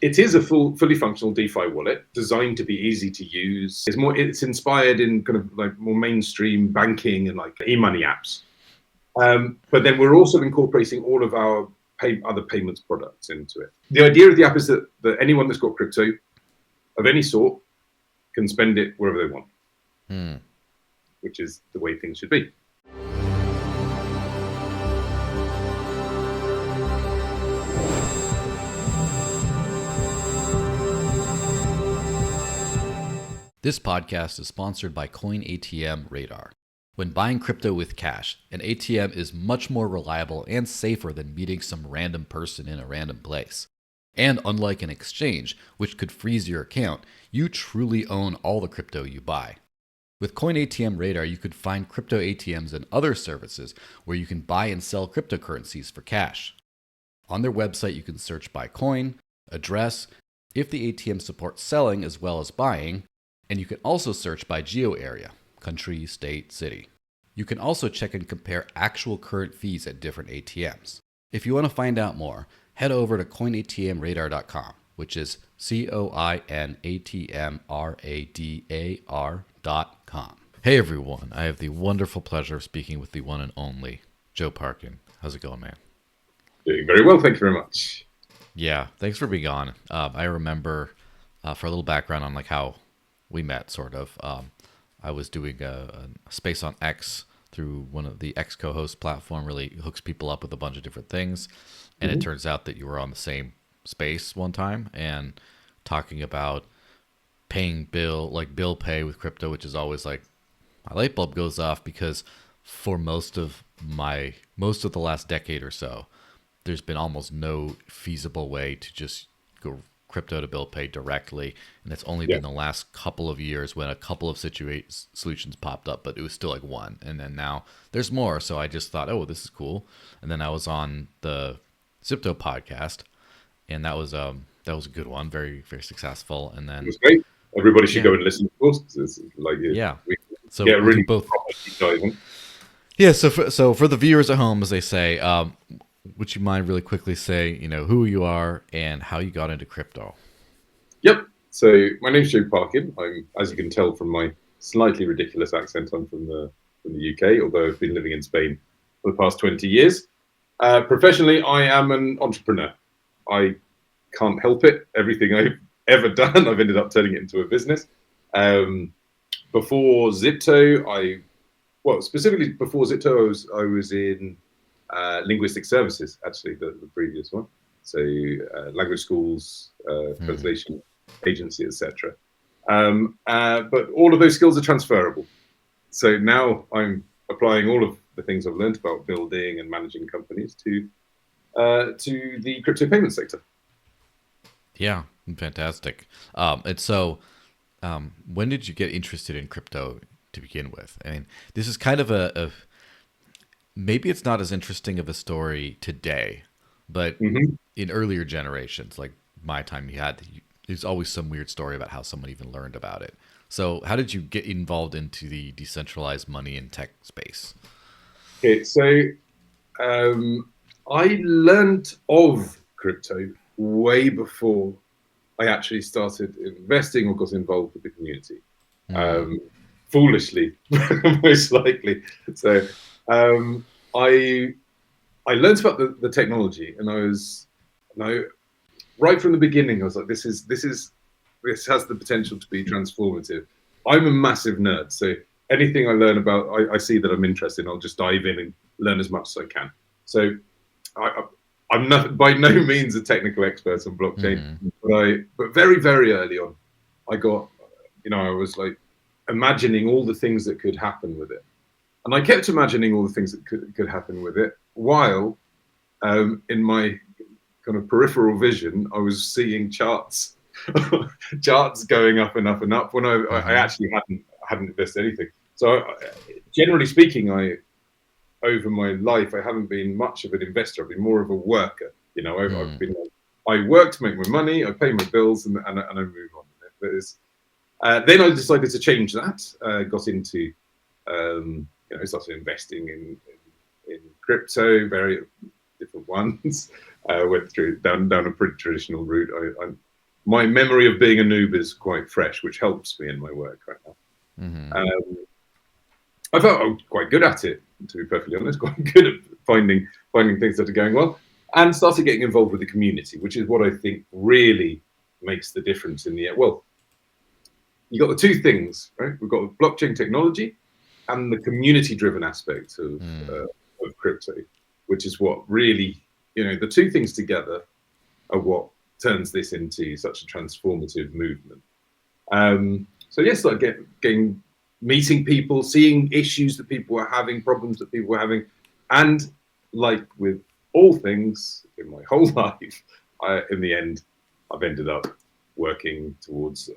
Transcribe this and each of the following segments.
It is a fully functional DeFi wallet designed to be easy to use. It's inspired in kind of like more mainstream banking and like e-money apps. But then we're also incorporating all of our other payments products into it. The idea of the app is that anyone that's got crypto of any sort can spend it wherever they want, which is the way things should be. This podcast is sponsored by Coin ATM Radar. When buying crypto with cash, an ATM is much more reliable and safer than meeting some random person in a random place. And unlike an exchange, which could freeze your account, you truly own all the crypto you buy. With Coin ATM Radar, you could find crypto ATMs and other services where you can buy and sell cryptocurrencies for cash. On their website, you can search by coin, address, if the ATM supports selling as well as buying, and you can also search by geo area, country, state, city. You can also check and compare actual current fees at different ATMs. If you want to find out more, head over to coinatmradar.com, which is coinatmradar.com. Hey everyone, I have the wonderful pleasure of speaking with the one and only Joe Parkin. How's it going, man? Doing very well, thank you very much. Yeah, thanks for being on. I remember, for a little background on like how we met, sort of. I was doing a space on X through one of the X co-host platform, really hooks people up with a bunch of different things. And it turns out that you were on the same space one time and talking about paying bill pay with crypto, which is always like my light bulb goes off because for most of the last decade or so, there's been almost no feasible way to just go crypto to bill pay directly, and it's only been the last couple of years when a couple of solutions popped up, but it was still like one, and then now there's more. So I just thought, oh, this is cool. And then I was on the Zypto podcast, and that was a good one, very, very successful. And then it was great. Everybody should go and listen, of course. It's like so get really both. Yeah, so for the viewers at home, as they say, would you mind really quickly say, who you are and how you got into crypto? Yep. So my name's Joe Parkin. I'm, as you can tell from my slightly ridiculous accent, I'm from the UK, although I've been living in Spain for the past 20 years. Professionally, I am an entrepreneur. I can't help it. Everything I've ever done, I've ended up turning it into a business. Before Zypto, specifically before Zypto, I was in linguistic services, actually, the previous one. So language schools, translation agency, etc. But all of those skills are transferable. So now I'm applying all of the things I've learned about building and managing companies to the crypto payment sector. Yeah, fantastic. And so when did you get interested in crypto to begin with? I mean, this is kind of maybe it's not as interesting of a story today, but in earlier generations, like my time, there's always some weird story about how someone even learned about it. So how did you get involved into the decentralized money and tech space? Okay, so I learned of crypto way before I actually started investing or got involved with the community. Foolishly, most likely. So I learned about the technology, and right from the beginning, I was like, this has the potential to be transformative. I'm a massive nerd, so anything I learn about, I see that I'm interested in, I'll just dive in and learn as much as I can. So I'm not by no means a technical expert on blockchain, but very, very early on, I was like imagining all the things that could happen with it. And I kept imagining all the things that could happen with it, while in my kind of peripheral vision, I was seeing charts going up and up and up when I actually hadn't invested anything. So generally speaking, over my life, I haven't been much of an investor. I've been more of a worker. I work to make my money, I pay my bills, and I move on. Then I decided to change that. Got into started investing in crypto, very different ones. Went down a pretty traditional route. my memory of being a noob is quite fresh, which helps me in my work right now. I felt I was quite good at it, to be perfectly honest, quite good at finding things that are going well, and started getting involved with the community, which is what I think really makes the difference in the end. Well, you got the two things, right? We've got blockchain technology and the community-driven aspect of crypto, which is what really, the two things together are what turns this into such a transformative movement. So yes, like getting meeting people, seeing issues that people were having, problems that people were having, and like with all things in my whole life, in the end, I've ended up working towards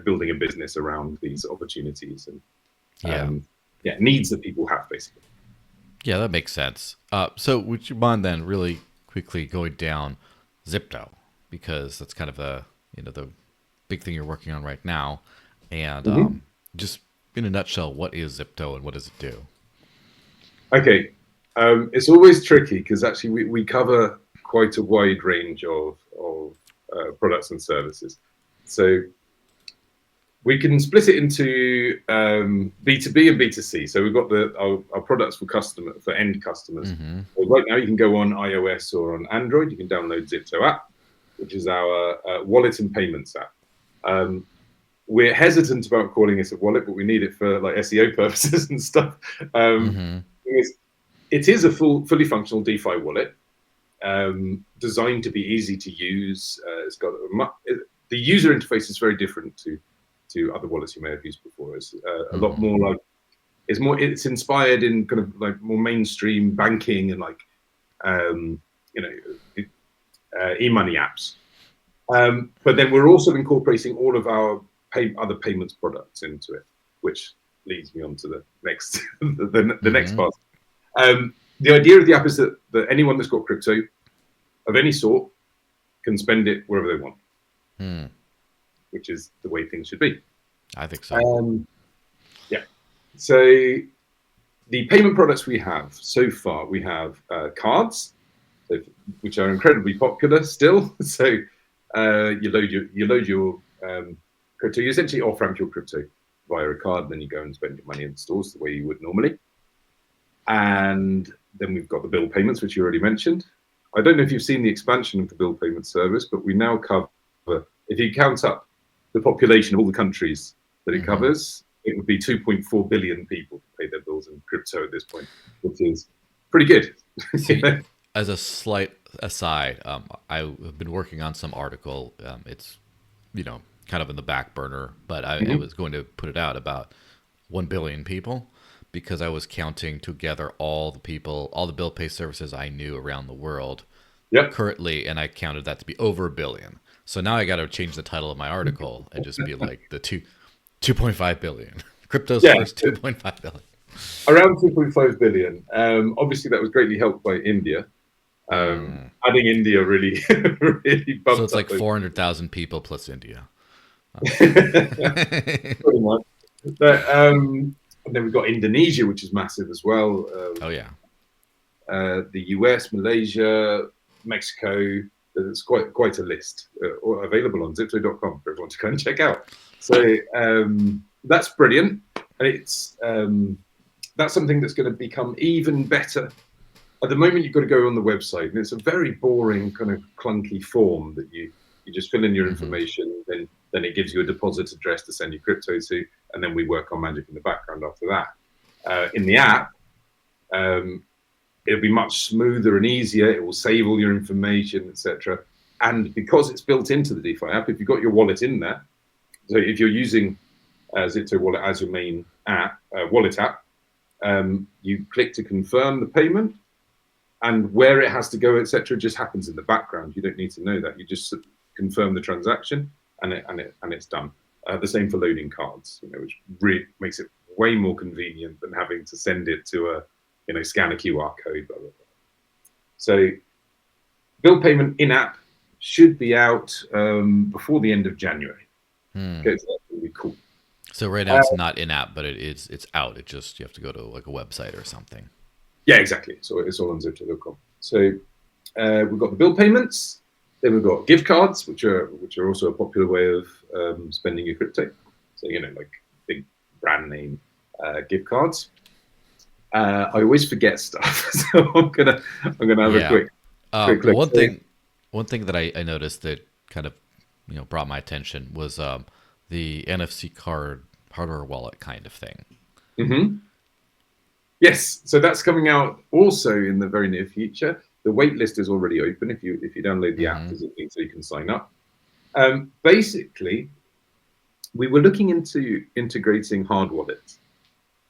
building a business around these opportunities and needs that people have, basically. Yeah, that makes sense. So would you mind then really quickly going down Zypto, because that's kind of the big thing you're working on right now, and just in a nutshell, what is Zypto and what does it do? Okay, it's always tricky because actually we cover quite a wide range of products and services. So we can split it into B2B and B2C. So we've got our products for end customers. Well, right now you can go on iOS or on Android. You can download Zypto app, which is our wallet and payments app. We're hesitant about calling it a wallet, but we need it for like SEO purposes and stuff. It is a fully functional DeFi wallet, designed to be easy to use. It's got the user interface is very different to other wallets you may have used before. It's a lot more like it's inspired in kind of like more mainstream banking and like e-money apps. But then we're also incorporating all of our other payments products into it, which leads me on to the next the next part. The idea of the app is that anyone that's got crypto of any sort can spend it wherever they want, which is the way things should be. I think so. Yeah. So the payment products we have so far, we have cards, which are incredibly popular still. So you load your crypto. You essentially off-ramp your crypto via a card, and then you go and spend your money in stores the way you would normally. And then we've got the bill payments, which you already mentioned. I don't know if you've seen the expansion of the bill payment service, but we now cover, if you count up the population of all the countries that it covers, it would be 2.4 billion people who pay their bills in crypto at this point, which is pretty good. See, as a slight aside, I've been working on some article. It's, kind of in the back burner, but I was going to put it out about 1 billion people, because I was counting together all the bill pay services I knew around the world currently, and I counted that to be over 1 billion. So now I got to change the title of my article and just be like the 2.5 billion. Crypto's first 2.5 billion. Around 2.5 billion. Obviously, that was greatly helped by India. Adding India really, really bumped up. So it's like 400,000 people plus India. Pretty much. But, and then we've got Indonesia, which is massive as well. The US, Malaysia, Mexico. There's quite a list available on Zypto.com for everyone to go and check out. So that's brilliant, and it's that's something that's going to become even better. At the moment, you've got to go on the website, and it's a very boring, kind of clunky form that you just fill in your information, then it gives you a deposit address to send your crypto to, and then we work on magic in the background after that. In the app, it'll be much smoother and easier. It will save all your information, etc. And because it's built into the DeFi app, if you've got your wallet in there, so if you're using Zypto Wallet as your main app, wallet app, you click to confirm the payment, and where it has to go, etc., just happens in the background. You don't need to know that. You just confirm the transaction, and it's done. The same for loading cards, which really makes it way more convenient than having to send it to scan a QR code, blah, blah, blah. So bill payment in-app should be out before the end of January. Okay, so that's really cool. So right now it's not in-app, but it's out. It just, you have to go to like a website or something. Yeah, exactly. So it's all on Zypto.com. So we've got the bill payments. Then we've got gift cards, which are also a popular way of spending your crypto. So like big brand name gift cards. I always forget stuff, so I'm gonna have a Yeah. quick Well, look. one thing that I noticed that kind of brought my attention was the NFC card hardware wallet kind of thing. Mm-hmm. Yes, so that's coming out also in the very near future. The wait list is already open if you download the app, Mm-hmm. there's a link so you can sign up. Basically, we were looking into integrating hard wallets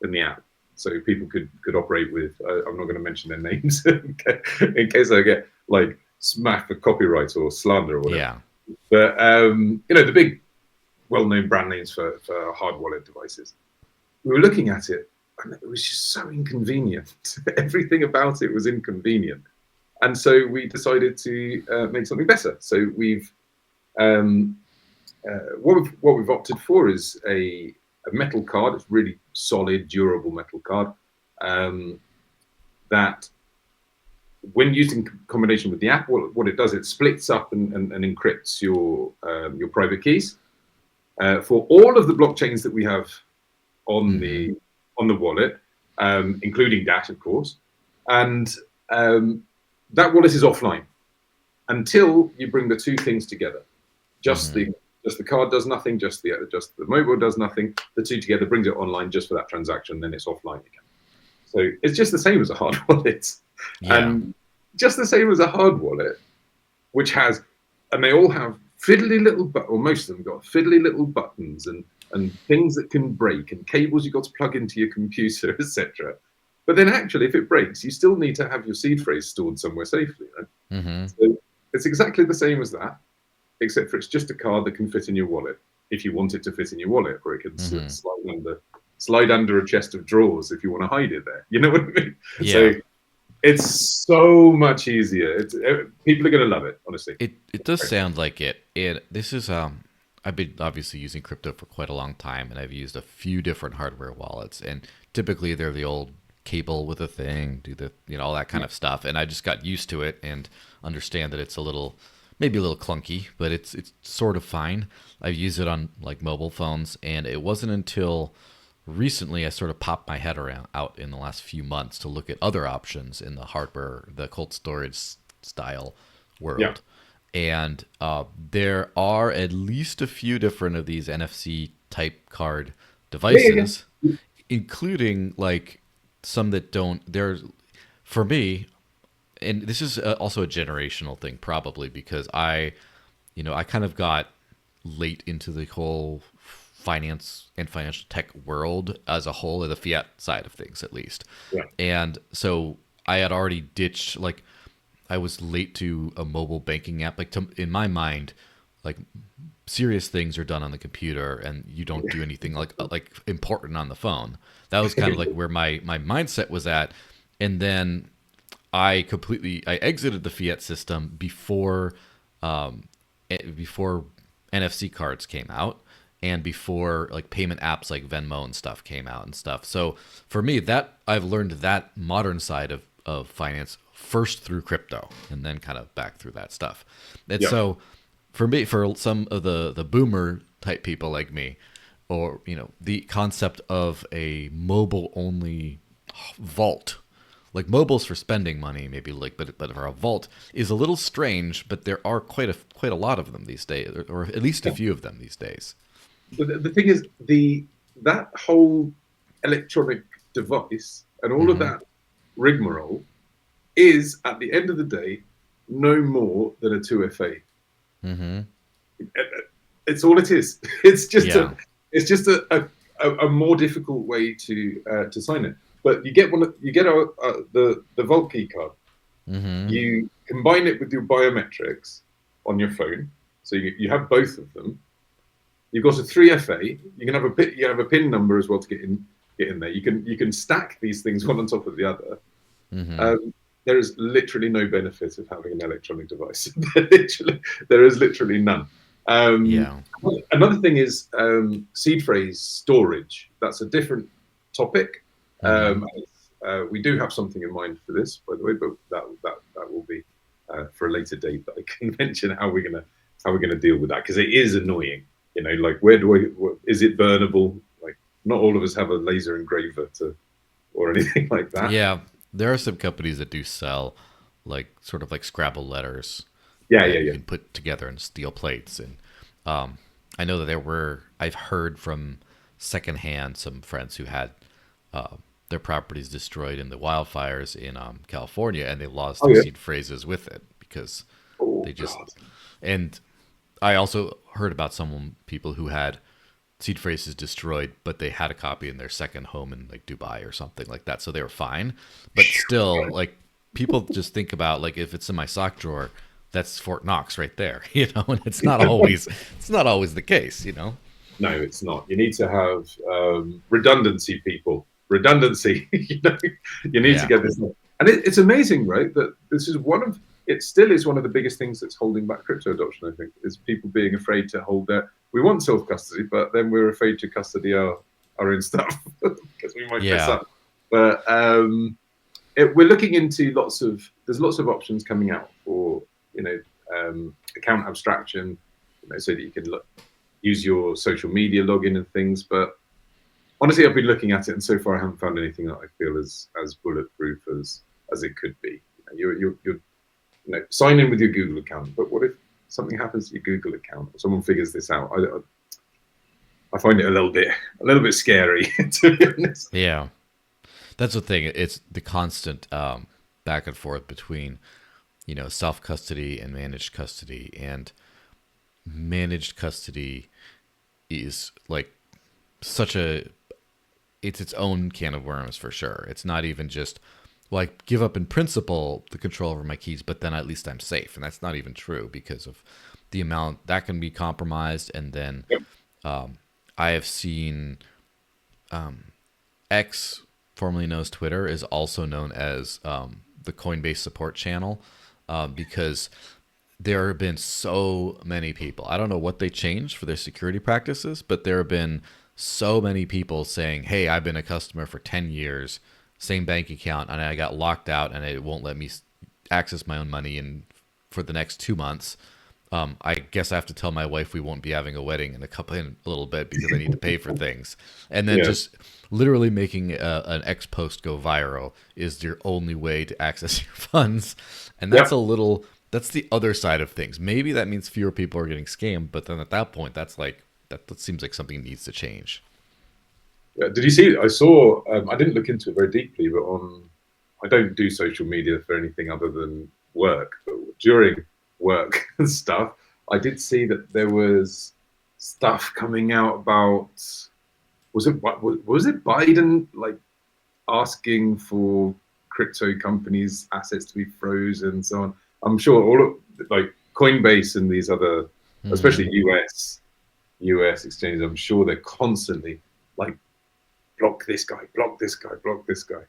in the app, so people could operate with. I'm not going to mention their names in case I get like smacked for copyright or slander or whatever. Yeah. But the big, well-known brand names for hard wallet devices. We were looking at it, and it was just so inconvenient. Everything about it was inconvenient, and so we decided to make something better. So um, what we've opted for is a metal card. It's really solid, durable metal card that, when used in combination with the app, what it does, it splits up and encrypts your private keys for all of the blockchains that we have on Mm-hmm. the wallet, including Dash, of course, and that wallet is offline until you bring the two things together. Just Mm-hmm. the card does nothing. Just the mobile does nothing. The two together brings it online just for that transaction. Then it's offline again. So it's just the same as a hard wallet, Yeah. and just the same as a hard wallet, which has, and they all have fiddly little, or most of them got fiddly little buttons and things that can break and cables you've got to plug into your computer, etc. But then actually, if it breaks, you still need to have your seed phrase stored somewhere safely. Right? Mm-hmm. So it's exactly the same as that, except for it's just a card that can fit in your wallet if you want it to fit in your wallet, or it can Mm-hmm. slide under a chest of drawers if you want to hide it there. You know what I mean? Yeah. So it's so much easier. People are going to love it, honestly. It does sound like it. And this is I've been obviously using crypto for quite a long time, and I've used a few different hardware wallets, and typically they're the old cable with a thing, do the all that kind of stuff, and I just got used to it and understand that it's maybe a little clunky, but it's sort of fine. I've used it on like mobile phones, and it wasn't until recently I sort of popped my head out in the last few months to look at other options in the hardware, the cold storage style world. Yeah. And there are at least a few different of these NFC type card devices, including like some that don't. There's, for me, and this is also a generational thing, probably because I kind of got late into the whole finance and financial tech world as a whole, or the fiat side of things at least. Yeah. And so I had already ditched, like, I was late to a mobile banking app. Like, in my mind, like, serious things are done on the computer, and you don't do anything like important on the phone. That was kind of like where my mindset was at. And then I exited the fiat system before NFC cards came out, and before like payment apps like Venmo and stuff came out and stuff. So for me, that I've learned that modern side of finance first through crypto, and then kind of back through that stuff. And so for me, for some of the boomer type people like me, or the concept of a mobile only vault, like mobiles for spending money, maybe, like, but for a vault is a little strange. But there are quite a lot of them these days, or at least a few of them these days. The thing is, that whole electronic device and all of that rigmarole is, at the end of the day, no more than a 2FA. Mm-hmm. It's all it is. It's just Yeah. a more difficult way to sign it. But you get the Vault key card. Mm-hmm. You combine it with your biometrics on your phone, so you have both of them. You've got a 3FA. You can have a PIN number as well to get in there. You can stack these things one on top of the other. Mm-hmm. There is literally no benefit of having an electronic device. There is literally none. Yeah. Another thing is seed phrase storage. That's a different topic. We do have something in mind for this, by the way, but that will be for a later date that I can mention how we're gonna deal with that, because it is annoying. Like is it burnable? Like, not all of us have a laser engraver or anything like that. Yeah, there are some companies that do sell like sort of like Scrabble letters Yeah, yeah, that you yeah. can put together in steel plates. And I know that I've heard from secondhand some friends who had their properties destroyed in the wildfires in California, and they lost Oh their yeah. seed phrases with it because Oh they just. God. And I also heard about people who had seed phrases destroyed, but they had a copy in their second home in like Dubai or something like that, so they were fine. But still, like, people just think about, like, if it's in my sock drawer, that's Fort Knox right there, and it's not always the case. No, it's not. You need to have redundancy, people. Redundancy. You need to Yeah, get this. And it's amazing, right? That this is it still is one of the biggest things that's holding back crypto adoption, I think, is people being afraid to hold we want self-custody, but then we're afraid to custody our own stuff because we might mess yeah, up. But we're looking into there's lots of options coming out for, account abstraction, so that you can use your social media login and things. But honestly, I've been looking at it, and so far I haven't found anything that I feel as bulletproof as it could be. You're sign in with your Google account, but what if something happens to your Google account, or someone figures this out? I find it a little bit scary, to be honest. yeah. That's the thing. It's the constant back and forth between, self custody and managed custody. And managed custody is like it's its own can of worms for sure. It's not even just, well, I give up in principle the control over my keys, but then at least I'm safe. And that's not even true because of the amount that can be compromised. And then Yep. I have seen X, formerly known as Twitter, is also known as the Coinbase support channel because there have been so many people. I don't know what they changed for their security practices, but there have been so many people saying, hey, I've been a customer for 10 years, same bank account, and I got locked out and it won't let me access my own money for the next 2 months. I guess I have to tell my wife we won't be having a wedding in a little bit because I need to pay for things. And then Yeah. just literally making an X post go viral is your only way to access your funds. And that's Yep. that's the other side of things. Maybe that means fewer people are getting scammed, but then at that point, that seems like something needs to change. Yeah. Did you see? I saw. I didn't look into it very deeply, but I don't do social media for anything other than work. But during work and stuff, I did see that there was stuff coming out about. Was it Biden, like, asking for crypto companies' assets to be frozen and so on? I'm sure all of, like, Coinbase and these other, Hmm. especially US exchanges, I'm sure they're constantly like, block this guy, block this guy, block this guy.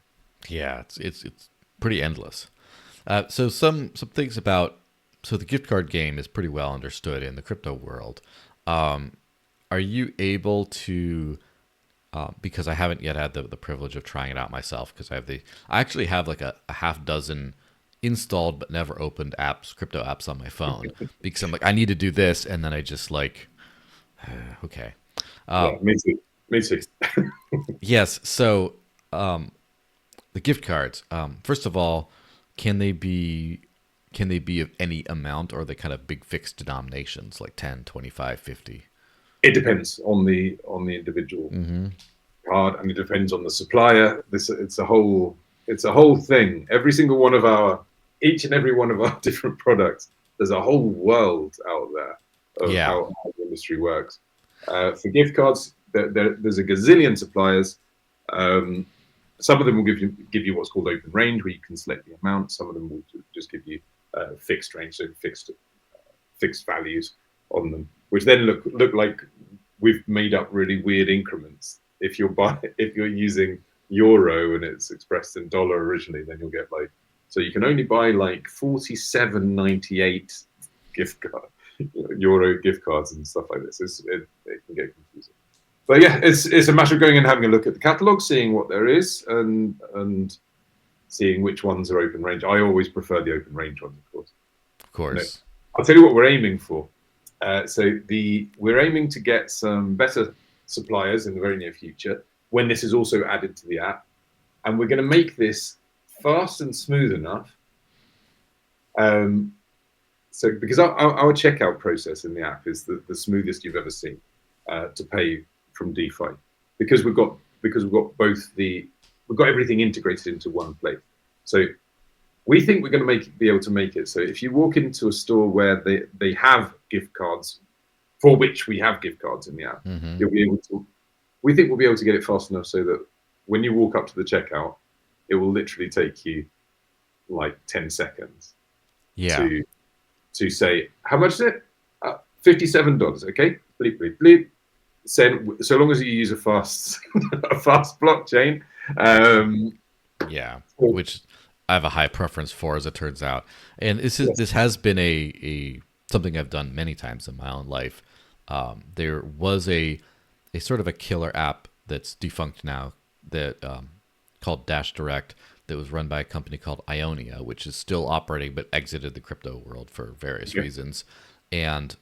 Yeah, it's pretty endless. So some things about the gift card game is pretty well understood in the crypto world. Um, are you able to? Because I haven't yet had the privilege of trying it out myself. Because I actually have like a half dozen installed but never opened crypto apps on my phone. Because I'm like, I need to do this, and then I just like, okay. Yeah, me too. Me too. Yes. So the gift cards. First of all, can they be of any amount, or are they kind of big fixed denominations like 10, 25, 50? It depends on the individual Mm-hmm. card, and it depends on the supplier. It's a whole thing. Each and every one of our different products, there's a whole world out there of Yeah. how the industry works. For gift cards, there's a gazillion suppliers. Um, some of them will give you what's called open range, where you can select the amount. Some of them will just give you fixed range, so fixed values on them, which then look like we've made up really weird increments. If you're using euro and it's expressed in dollar originally, then you'll get like, so you can only buy like 47.98 gift card euro gift cards and stuff like this. It can get confusing. But yeah, it's a matter of going and having a look at the catalog, seeing what there is, and seeing which ones are open range. I always prefer the open range ones, of course. No. course. I'll tell you what we're aiming for. We're aiming to get some better suppliers in the very near future when this is also added to the app, and we're going to make this fast and smooth enough. So because our checkout process in the app is the smoothest you've ever seen to pay from DeFi, because we've got everything integrated into one place. So we think we're going to be able to make it so if you walk into a store where they have gift cards, for which we have gift cards in the app, you'll be able to. We think we'll be able to get it fast enough so that when you walk up to the checkout, it will literally take you like 10 seconds to say, how much is it? $57. Okay, bleep bleep bleep. Send. So long as you use a fast blockchain. Which I have a high preference for, as it turns out. And this has been a something I've done many times in my own life. There was a sort of a killer app that's defunct now that called Dash Direct, that was run by a company called Ionia, which is still operating but exited the crypto world for various reasons. And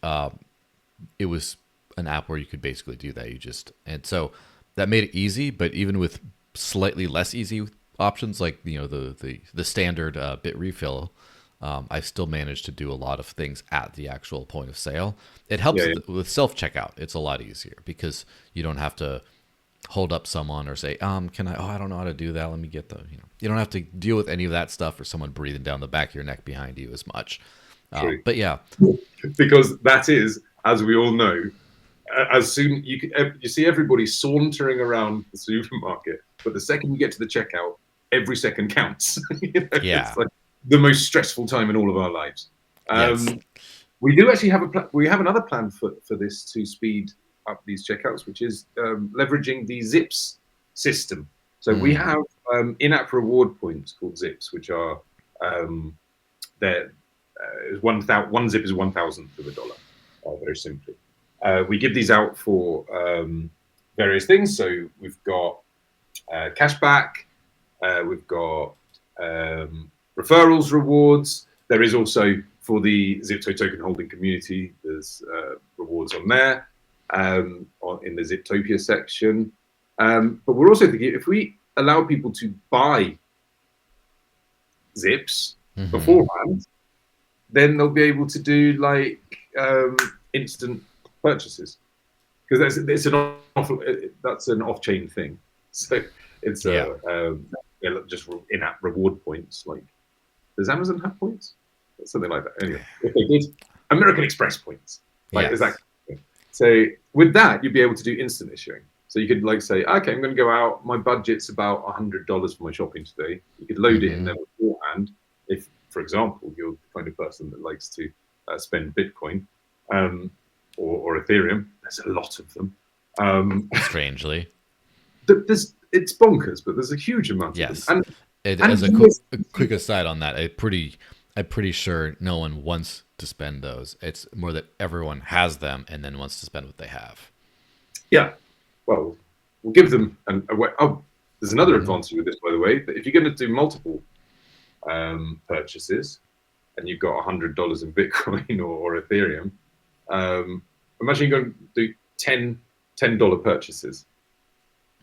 it was an app where you could basically do that. And so that made it easy, but even with slightly less easy options, like the standard bit refill, I still managed to do a lot of things at the actual point of sale. It helps with self checkout. It's a lot easier because you don't have to hold up someone or say, can I? Oh, I don't know how to do that. Let me get you don't have to deal with any of that stuff or someone breathing down the back of your neck behind you as much. But yeah, because that is, as we all know, as soon you see everybody sauntering around the supermarket, but the second you get to the checkout, every second counts. It's like the most stressful time in all of our lives. We do actually have we have another plan for this to speed up these checkouts, which is leveraging the Zips system. So we have in-app reward points called Zips, which are one zip is 1,000th of a dollar, very simply. We give these out for various things. So we've got cashback, we've got referrals rewards. There is also, for the Zypto token holding community, there's rewards on there in the Ziptopia section. But we're also thinking, if we allow people to buy zips beforehand, then they'll be able to do like instant purchases, because that's an off-chain thing. So it's just in-app reward points. Like, does Amazon have points? Something like that. Anyway, if they did, American Express points. Like, exactly. So with that, you'd be able to do instant issuing. So you could like say, okay, I'm going to go out. My budget's about $100 for my shopping today. You could load it in there beforehand. If, for example, you're the kind of person that likes to spend Bitcoin or Ethereum, there's a lot of them. Strangely, it's bonkers, but there's a huge amount of them. As a quick aside on that, I'm pretty sure no one wants to spend those. It's more that everyone has them and then wants to spend what they have. Yeah. Well, we'll give them there's another advantage with this, by the way, that if you're going to do multiple purchases and you've got $100 in Bitcoin or Ethereum, imagine you're going to do $10 purchases.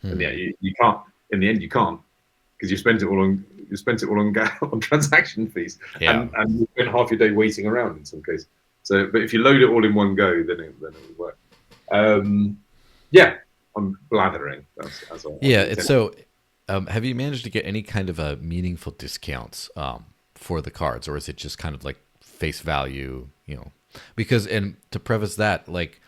And you can't. In the end, you can't, because you spent it all on transaction fees, and you spent half your day waiting around in some cases. So, but if you load it all in one go, then it will work. I'm blathering. Have you managed to get any kind of meaningful discounts for the cards, or is it just kind of like face value? Because, and to preface that, like,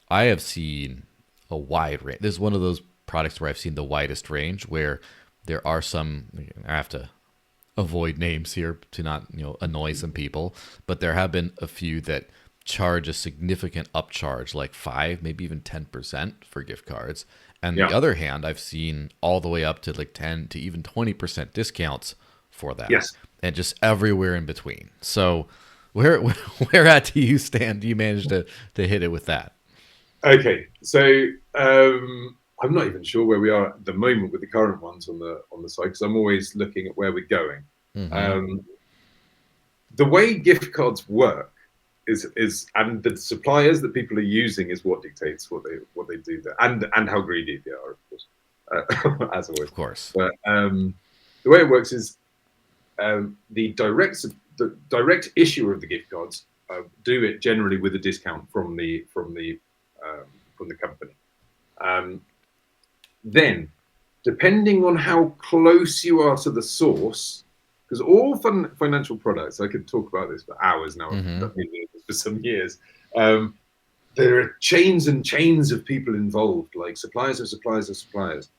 I have seen a wide range. This is one of those products where I've seen the widest range, where there are some, I have to avoid names here to not annoy some people, but there have been a few that charge a significant upcharge, like 5, maybe even 10% for gift cards. And the other hand, I've seen all the way up to like 10 to even 20% discounts for that. Yes. And just everywhere in between. So where at do you stand? Do you manage to hit it with that? Okay, so I'm not even sure where we are at the moment with the current ones on the site, because I'm always looking at where we're going. the way gift cards work is and the suppliers that people are using is what dictates what they do there, and how greedy they are, of course, as always. Of course. But the way it works is the direct issuer of the gift cards do it generally with a discount from the company. Then, depending on how close you are to the source, because all financial products, I could talk about this for hours now. I've been doing this for some years. There are chains and chains of people involved, like suppliers of suppliers of suppliers.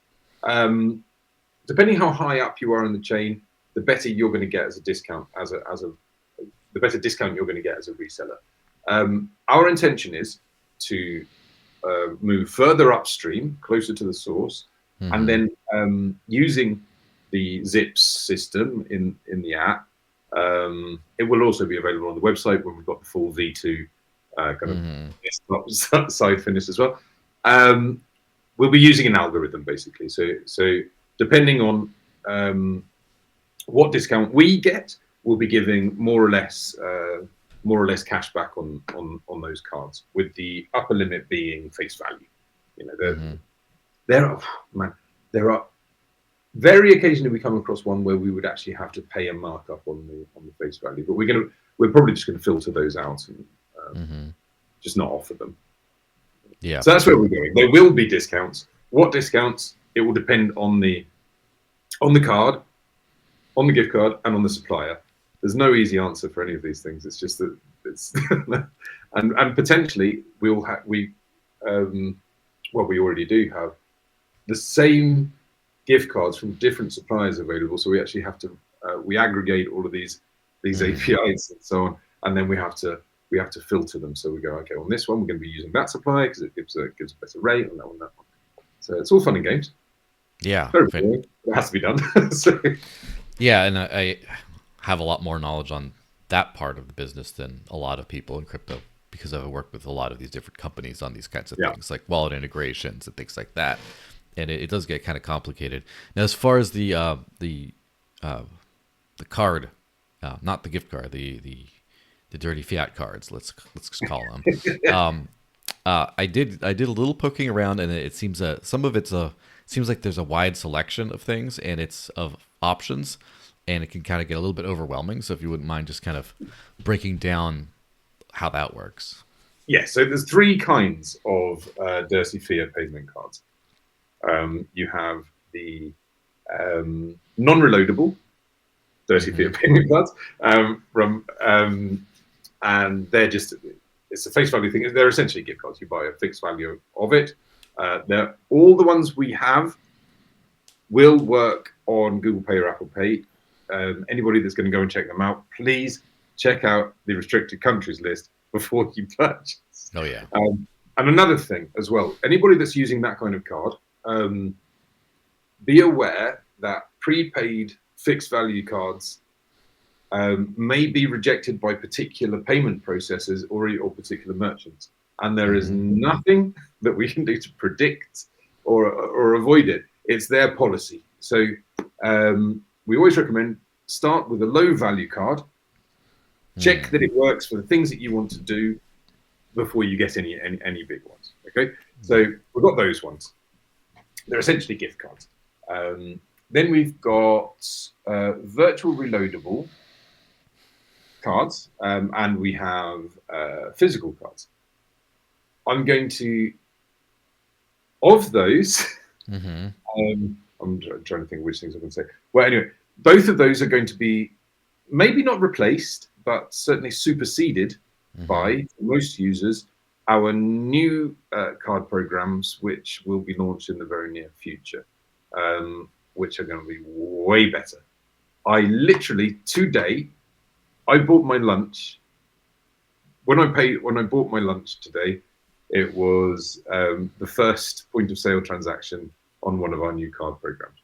Depending how high up you are in the chain, the better you're going to get as a discount, the better discount you're going to get as a reseller. Our intention is to move further upstream, closer to the source, and then using the Zips system in the app. It will also be available on the website when we've got the full V2 kind of desktop side finished as well. We'll be using an algorithm basically. So depending on what discount we get, we'll be giving more or less cash back on those cards, with the upper limit being face value. You know, there are very occasionally we come across one where we would actually have to pay a markup on the face value, but we're probably just going to filter those out and just not offer them. Yeah. So that's where we're going. There will be discounts. What discounts? It will depend on the card, on the gift card, and on the supplier. There's no easy answer for any of these things. It's just that it's and potentially we already do have the same gift cards from different suppliers available. So we actually have to we aggregate all of these APIs and so on, and then we have to filter them. So we go, okay, on this one we're going to be using that supplier because it gives a better rate, on that one. So it's all fun and games. Yeah, it has to be done. So. Yeah, and I have a lot more knowledge on that part of the business than a lot of people in crypto, because I've worked with a lot of these different companies on these kinds of things, like wallet integrations and things like that. And it does get kind of complicated. Now, as far as the card, not the gift card, the dirty fiat cards, let's call them. I did a little poking around, and it seems some of it seems like there's a wide selection of things, and it's of options, and it can kind of get a little bit overwhelming. So if you wouldn't mind just kind of breaking down how that works. Yeah, so there's three kinds of dirty fiat payment cards. You have the non-reloadable dirty fiat payment cards, and they're just, it's a face value thing. They're essentially gift cards. You buy a fixed value of it. All the ones we have will work on Google Pay or Apple Pay. Anybody that's going to go and check them out, please check out the restricted countries list before you purchase. Oh yeah. And another thing as well, anybody that's using that kind of card, be aware that prepaid fixed value cards may be rejected by particular payment processors or particular merchants. And there is nothing that we can do to predict or avoid it. It's their policy. So we always recommend start with a low value card, check that it works for the things that you want to do before you get any big ones. Okay, so we've got those ones. They're essentially gift cards. Then we've got virtual reloadable cards, and we have physical cards. I'm going to, of those, I'm trying to think which things I'm going to say. Well, anyway, both of those are going to be maybe not replaced, but certainly superseded by most users our new card programs, which will be launched in the very near future, which are going to be way better. I literally today, I bought my lunch. When I bought my lunch today, it was the first point of sale transaction on one of our new card programs,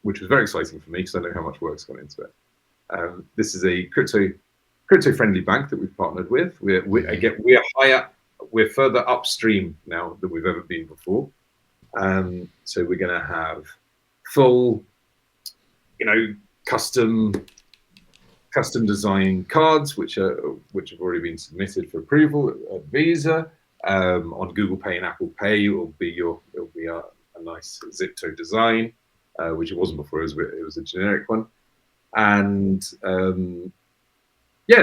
which was very exciting for me because I know how much work's gone into it. This is a crypto-friendly bank that we've partnered with. We're further upstream now than we've ever been before. So we're going to have full, custom custom design cards, which have already been submitted for approval at Visa. On Google Pay and Apple Pay, it will be a nice Zypto design, which it wasn't before. It was a generic one, and yeah,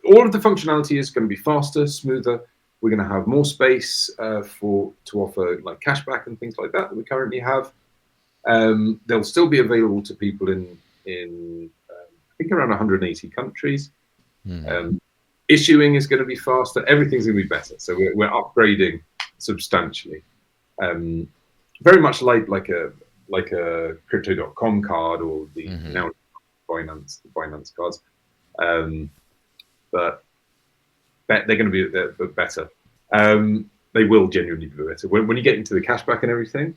all of the functionality is going to be faster, smoother. We're going to have more space to offer like cashback and things like that we currently have. They'll still be available to people in I think around 180 countries. Issuing is going to be faster. Everything's going to be better. So we're upgrading substantially. Very much like a crypto.com card or the now Binance cards. But they're going to be better. They will genuinely be better. When you get into the cashback and everything,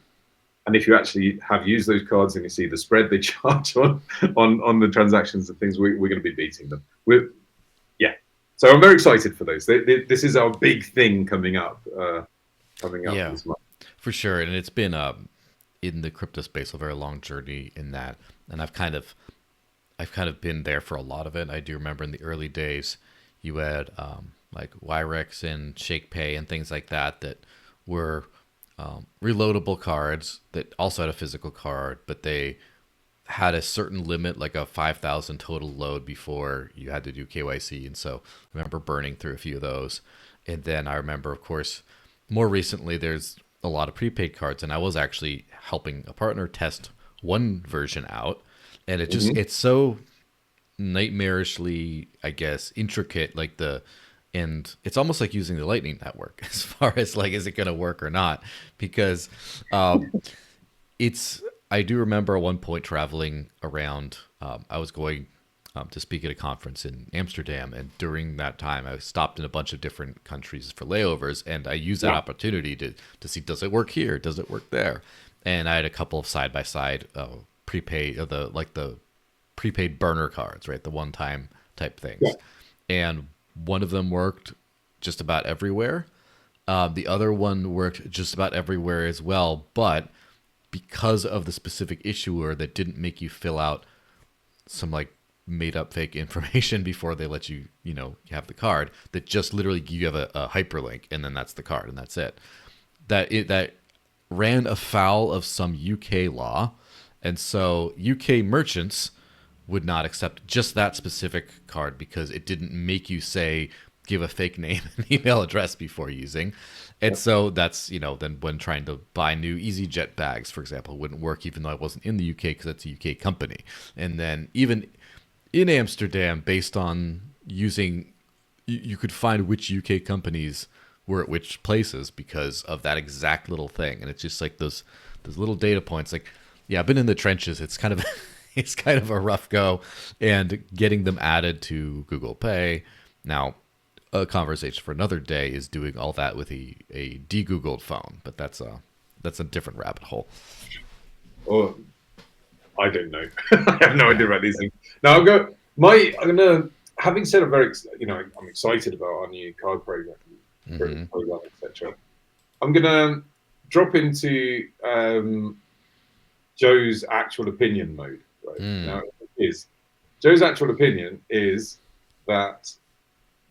and if you actually have used those cards and you see the spread they charge on the transactions and things, we're going to be beating them. So I'm very excited for those. This is our big thing coming up this month. For sure. And it's been in the crypto space a very long journey in that, and I've kind of been there for a lot of it. I do remember in the early days, you had like Wyrex and Shake Pay and things like that were reloadable cards that also had a physical card, but they had a certain limit, like a 5,000 total load before you had to do KYC. And so I remember burning through a few of those. And then I remember, of course, more recently, there's a lot of prepaid cards, and I was actually helping a partner test one version out. And it just, it's so nightmarishly, I guess, intricate, and it's almost like using the Lightning Network as far as like, is it going to work or not? Because I do remember at one point traveling around, I was going to speak at a conference in Amsterdam. And during that time, I stopped in a bunch of different countries for layovers. And I used that opportunity to see, does it work here? Does it work there? And I had a couple of side-by-side prepaid, the prepaid burner cards, right? The one-time type things. Yeah. And one of them worked just about everywhere. The other one worked just about everywhere as well. But because of the specific issuer that didn't make you fill out some like made up fake information before they let you, you have the card, that just literally you have a hyperlink and then that's the card and that's it. That ran afoul of some UK law. And so UK merchants would not accept just that specific card because it didn't make you give a fake name and email address before using. And so that's, then when trying to buy new EasyJet bags, for example, wouldn't work even though I wasn't in the UK because it's a UK company. And then even in Amsterdam, based on using, you could find which UK companies were at which places because of that exact little thing. And it's just like those little data points. Like, yeah, I've been in the trenches. It's kind of a rough go, and getting them added to Google Pay. Now, a conversation for another day is doing all that with a de-Googled phone, but that's a different rabbit hole. Oh, I don't know. I have no idea about these things. Now I'm gonna having said I'm excited about our new card program, etc. I'm gonna drop into Joe's actual opinion mode. Right now, Joe's actual opinion is that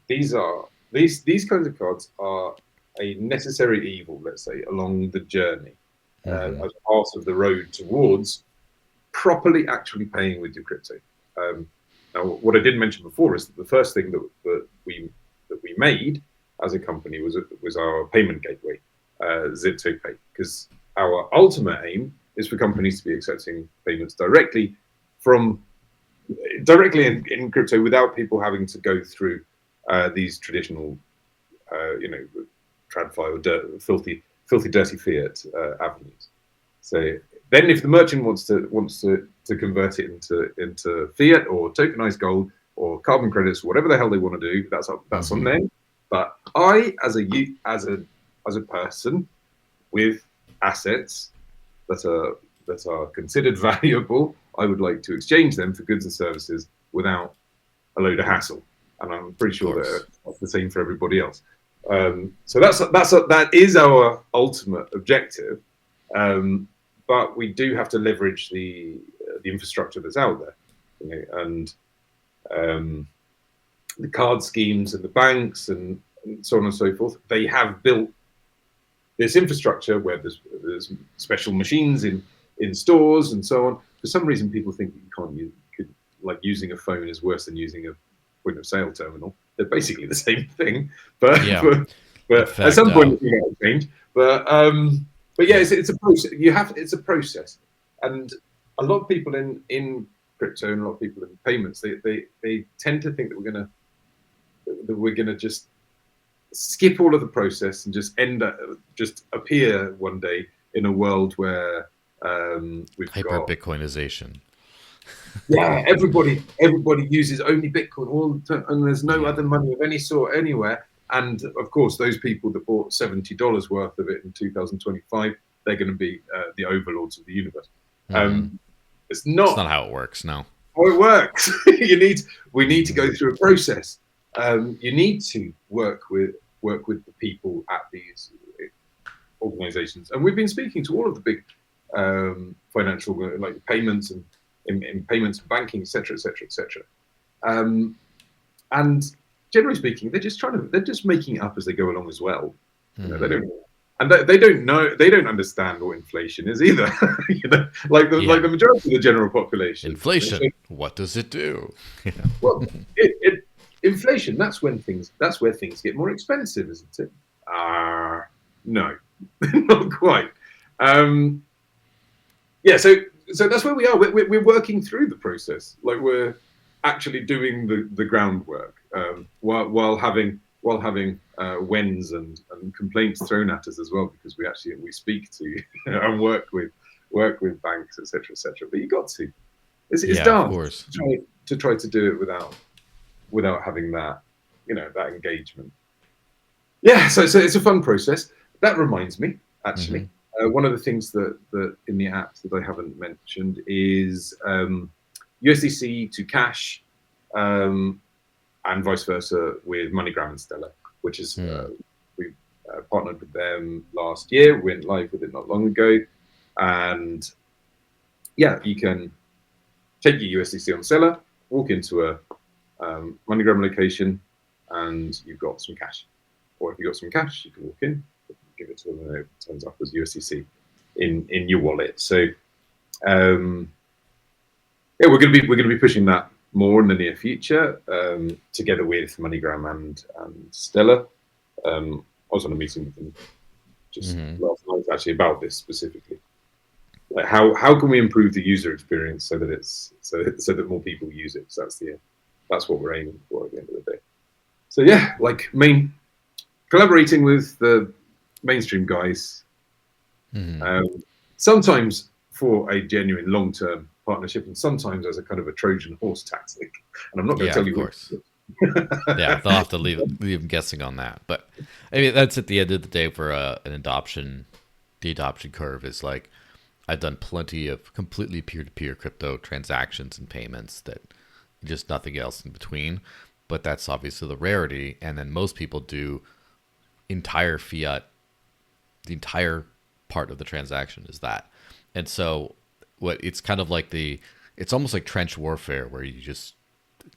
these kinds of cards are a necessary evil, let's say, along the journey as part of the road towards properly actually paying with your crypto. Now, what I didn't mention before is that the first thing that we made as a company was our payment gateway, Zypto Pay, because our ultimate aim is for companies to be accepting payments directly in crypto without people having to go through these traditional, TradFi or filthy, dirty fiat avenues. So then, if the merchant wants to convert it into fiat or tokenized gold or carbon credits, whatever the hell they want to do, that's on them. But I, as a person with assets that are considered valuable, I would like to exchange them for goods and services without a load of hassle. And I'm pretty sure that's the same for everybody else. So that is our ultimate objective. But we do have to leverage the infrastructure that's out there, and um, the card schemes and the banks and so on and so forth. They have built this infrastructure where there's special machines in stores and so on. For some reason, people think that you can't use, like using a phone is worse than using a point of sale terminal. They're basically the same thing, but Yeah. but Fact, at some point you got to change. But yeah, it's a process. It's a process, and a lot of people in crypto and a lot of people in payments, they tend to think that we're gonna just skip all of the process and just appear one day in a world where we've hyper got Bitcoinization. everybody uses only Bitcoin all the time, and there's no other money of any sort anywhere. And of course, those people that bought $70 worth of it in 2025, they're going to be the overlords of the universe. It's not how it works. No. how it works. We need to go through a process. You need to work with the people at these organizations, and we've been speaking to all of the big financial, like payments and in payments and banking, etc., etc., etc. And generally speaking, they're just making it up as they go along as well. You know, they don't know, they don't understand what inflation is either. You know, like the majority of the general population. Inflation. What does it do? Well, inflation. That's where things get more expensive, isn't it? No, not quite. Yeah, so that's where we are. We're working through the process. Like we're actually doing the groundwork while having whens and complaints thrown at us as well, because we speak to and work with banks, etc., etc. But you got to. It's daft to try to do it without having that engagement. Yeah, so it's a fun process. That reminds me, actually, one of the things that in the app that I haven't mentioned is USDC to cash, and vice versa with MoneyGram and Stellar, which is we partnered with them last year. We went live with it not long ago, and yeah, you can take your USDC on Stellar, walk into a MoneyGram location, and you've got some cash. Or if you've got some cash, you can walk in, give it to them, and it turns up as USDC in your wallet. So yeah, we're going to be pushing that more in the near future, together with MoneyGram and Stellar. I was on a meeting with them just last night actually about this specifically. Like how can we improve the user experience so that more people use it? So that's what we're aiming for at the end of the day. So yeah, like collaborating with the mainstream guys, sometimes for a genuine long-term partnership, and sometimes as a kind of a Trojan horse tactic. And I'm not going to tell you. Of course. Yeah, they'll have to leave them guessing on that. But I mean, that's at the end of the day for the adoption curve is like, I've done plenty of completely peer-to-peer crypto transactions and payments that just nothing else in between. But that's obviously the rarity. And then most people do entire fiat. The entire part of the transaction is that. And so it's kind of like it's almost like trench warfare where you just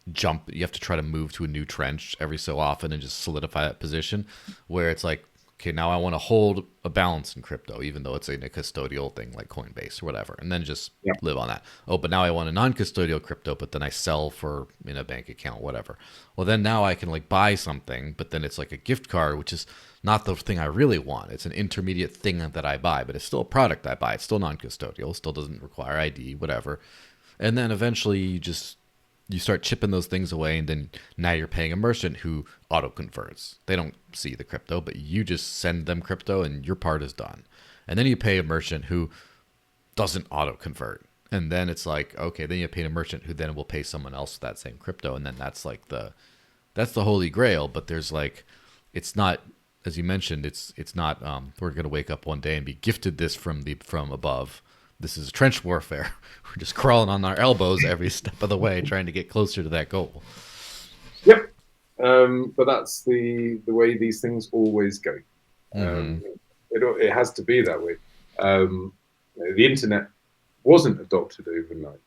you have to try to move to a new trench every so often and just solidify that position, where it's like, okay, now I want to hold a balance in crypto, even though it's in a custodial thing like Coinbase or whatever, and then just live on that. Oh, but now I want a non-custodial crypto, but then I sell for in a bank account, whatever. Well, then now I can like buy something, but then it's like a gift card, which is not the thing I really want. It's an intermediate thing that I buy, but it's still a product I buy. It's still non-custodial, still doesn't require ID, whatever. And then eventually you start chipping those things away, and then now you're paying a merchant who auto converts. They don't see the crypto, but you just send them crypto and your part is done. And then you pay a merchant who doesn't auto convert. And then it's like, okay, then you pay a merchant who then will pay someone else that same crypto. And then that's like that's the holy grail. But there's like, it's not, as you mentioned, it's not, we're going to wake up one day and be gifted this from above. This is trench warfare. We're just crawling on our elbows every step of the way, trying to get closer to that goal. Yep. But that's the way these things always go. It has to be that way. The internet wasn't adopted overnight.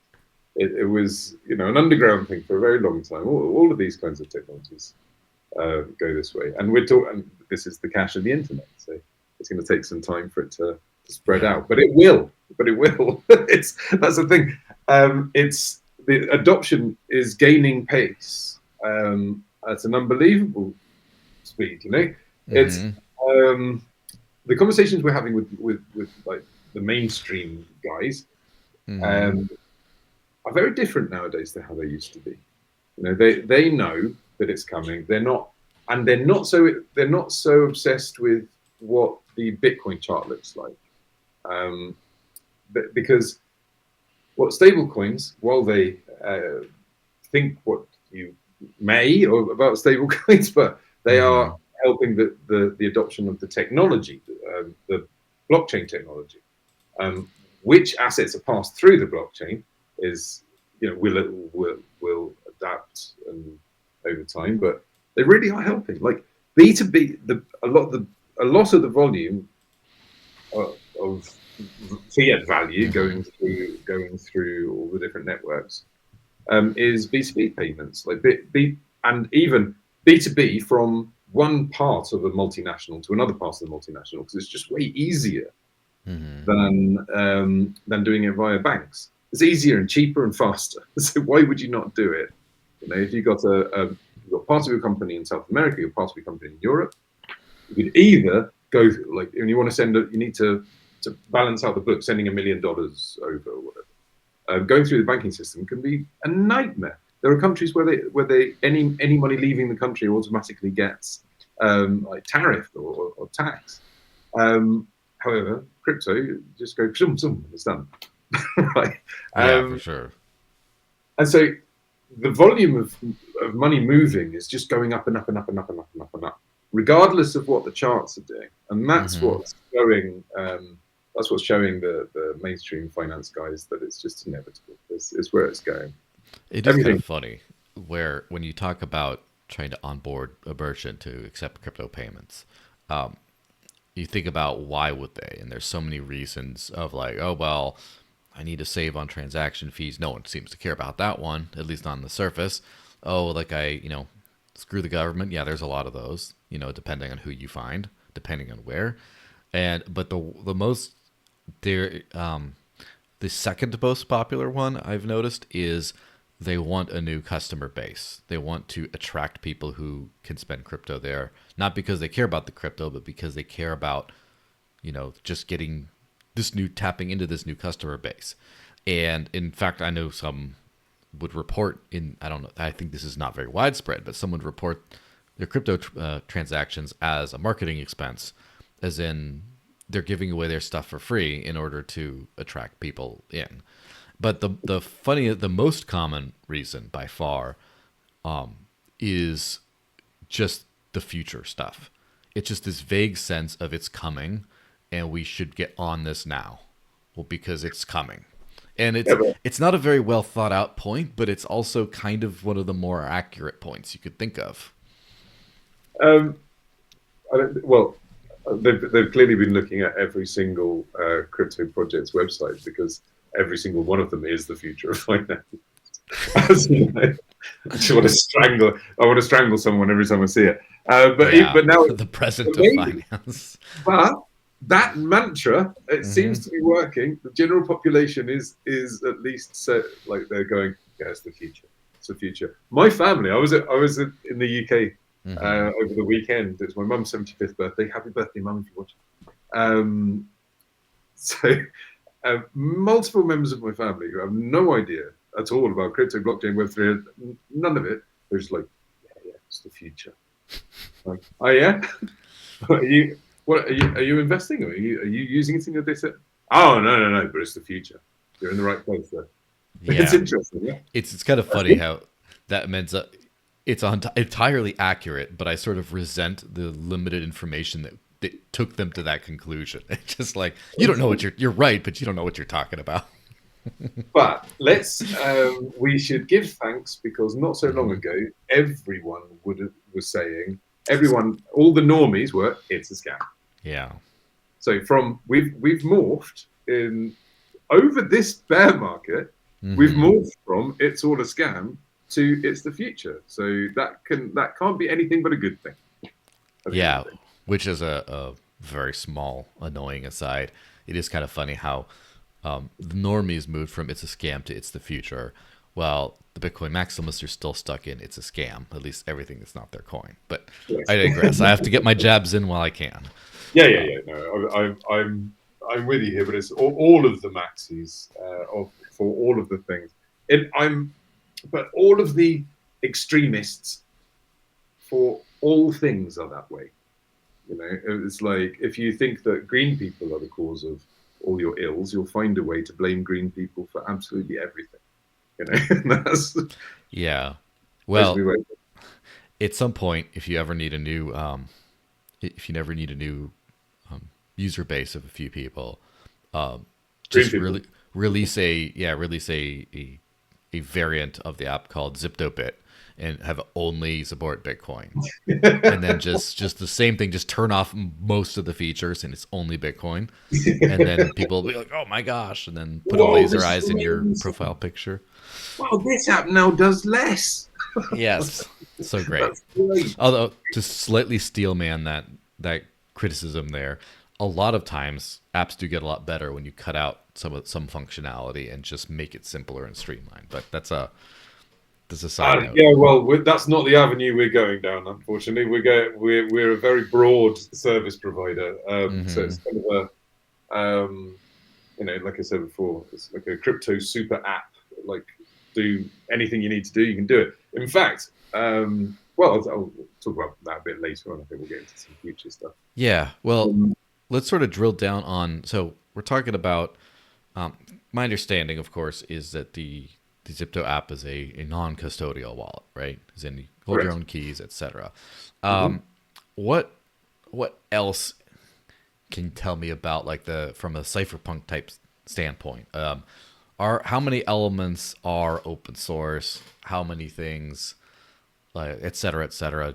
it was, an underground thing for a very long time. All of these kinds of technologies go this way, and and this is the cash of the internet. So it's going to take some time for it to spread out, but it will. That's the thing. It's the adoption is gaining pace at an unbelievable speed. It's the conversations we're having with like the mainstream guys are very different nowadays to how they used to be. They know that it's coming. They're not so obsessed with what the Bitcoin chart looks like, because what stable coins, while they think what you may or about stable coins, but they are helping the adoption of the technology, the blockchain technology. Which assets are passed through the blockchain is, will adapt and over time, but they really are helping. Like B2B, a lot of the volume of fiat value going through all the different networks is B2B payments, like and even B2B from one part of a multinational to another part of the multinational, because it's just way easier than doing it via banks. It's easier and cheaper and faster. So why would you not do it? If you've got you've got part of your company in South America, you're part of your company in Europe, you could either go like, when you want to send you need to balance out the book, sending $1 million over or whatever. Going through the banking system can be a nightmare. There are countries where any money leaving the country automatically gets like tariffed or taxed. However, crypto, you just go zoom, and it's done. Right? For sure. And so the volume of money moving is just going up and up and up and up and up and up and up, regardless of what the charts are doing. And that's what's showing. That's what's showing the mainstream finance guys that it's just inevitable. It's where it's going. It is kind of funny when you talk about trying to onboard a merchant to accept crypto payments. You think about why would they, and there's so many reasons of like, oh well, I need to save on transaction fees. No one seems to care about that one, at least on the surface. Oh, like screw the government. Yeah, there's a lot of those, depending on who you find, depending on where. But the second most popular one I've noticed is they want a new customer base. They want to attract people who can spend crypto there, not because they care about the crypto, but because they care about, just getting tapping into this new customer base. And in fact, I know some would report I think this is not very widespread, but some would report their crypto transactions as a marketing expense, as in they're giving away their stuff for free in order to attract people in. But the most common reason by far is just the future stuff. It's just this vague sense of it's coming and we should get on this now. Well, because it's coming. And it's not a very well thought out point, but it's also kind of one of the more accurate points you could think of. They've clearly been looking at every single crypto project's website, because every single one of them is the future of finance. I just want to strangle someone every time I see it. But now the present of finance. But that mantra, it seems to be working. The general population is at least like they're going, yeah, it's the future. It's the future. My family, I was in the UK over the weekend. It's my mum's 75th birthday. Happy birthday, mum, if you're watching. Multiple members of my family who have no idea at all about crypto, blockchain, Web3, none of it. They're just like, yeah, it's the future. Like, oh yeah? Are you investing? Or are you using it in your data? Oh no, but it's the future. You're in the right place there. Yeah. It's interesting. Yeah. It's kind of funny how that meant it's entirely accurate, but I sort of resent the limited information that took them to that conclusion. It's just like, you don't know what you're right, but you don't know what you're talking about. But we should give thanks, because not so long ago, everyone was saying, all the normies were, it's a scam. Yeah. So we've morphed in over this bear market We've moved from it's all a scam to it's the future. So that can't be anything but a good thing. Yeah, which is a very small annoying aside. It is kind of funny how the normies moved from it's a scam to it's the future, while the Bitcoin maximalists are still stuck in it's a scam. At least everything that's not their coin. But Yes. I digress. I have to get my jabs in while I can. Yeah. No, I'm with you here, but it's all of the maxis for all of the things. But all of the extremists for all things are that way. You know, it's like if you think that green people are the cause of all your ills, you'll find a way to blame green people for absolutely everything. You know, that's Yeah. basically Well, what at some point, if you ever need a new, if you never need a new user base of a few people, green just people. release a variant of the app called Zypto Pay and have only support Bitcoin. And then just the same thing, just turn off most of the features and it's only Bitcoin. And then people will be like, oh my gosh, and then put a Whoa, laser this is eyes in your amazing. profile picture. Wow, this app now does less. Yes. So great. That's great. Although to slightly steel man that criticism there, a lot of times apps do get a lot better when you cut out some functionality and just make it simpler and streamlined. But that's a side note. Yeah, well, that's not the avenue we're going down. Unfortunately, we're a very broad service provider, so it's kind of a you know, like I said before, it's like a crypto super app. Like, do anything you need to do, you can do it. In fact, well, I'll talk about that a bit later on. I think we'll get into some future stuff. Yeah. Well, let's sort of drill down on. So we're talking about. My understanding, of course, is that the Zypto app is a non-custodial wallet, right? As in, you hold your own keys, etc. What else can you tell me about like from a cypherpunk type standpoint? How many elements are open source? How many things, et cetera, et cetera?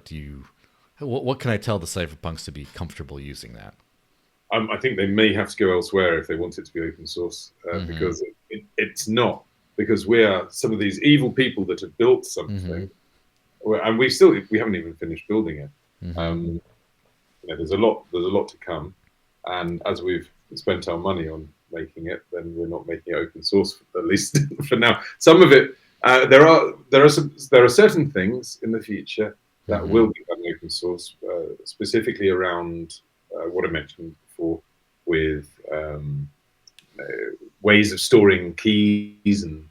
What can I tell the cypherpunks to be comfortable using that? I think they may have to go elsewhere if they want it to be open source, because it's not. Because we are some of these evil people that have built something, and we haven't even finished building it. You know, there's a lot to come, and as we've spent our money on making it, then we're not making it open source, at least for now. Some of it, there are certain things in the future that will become open source, specifically around what I mentioned before, with ways of storing keys and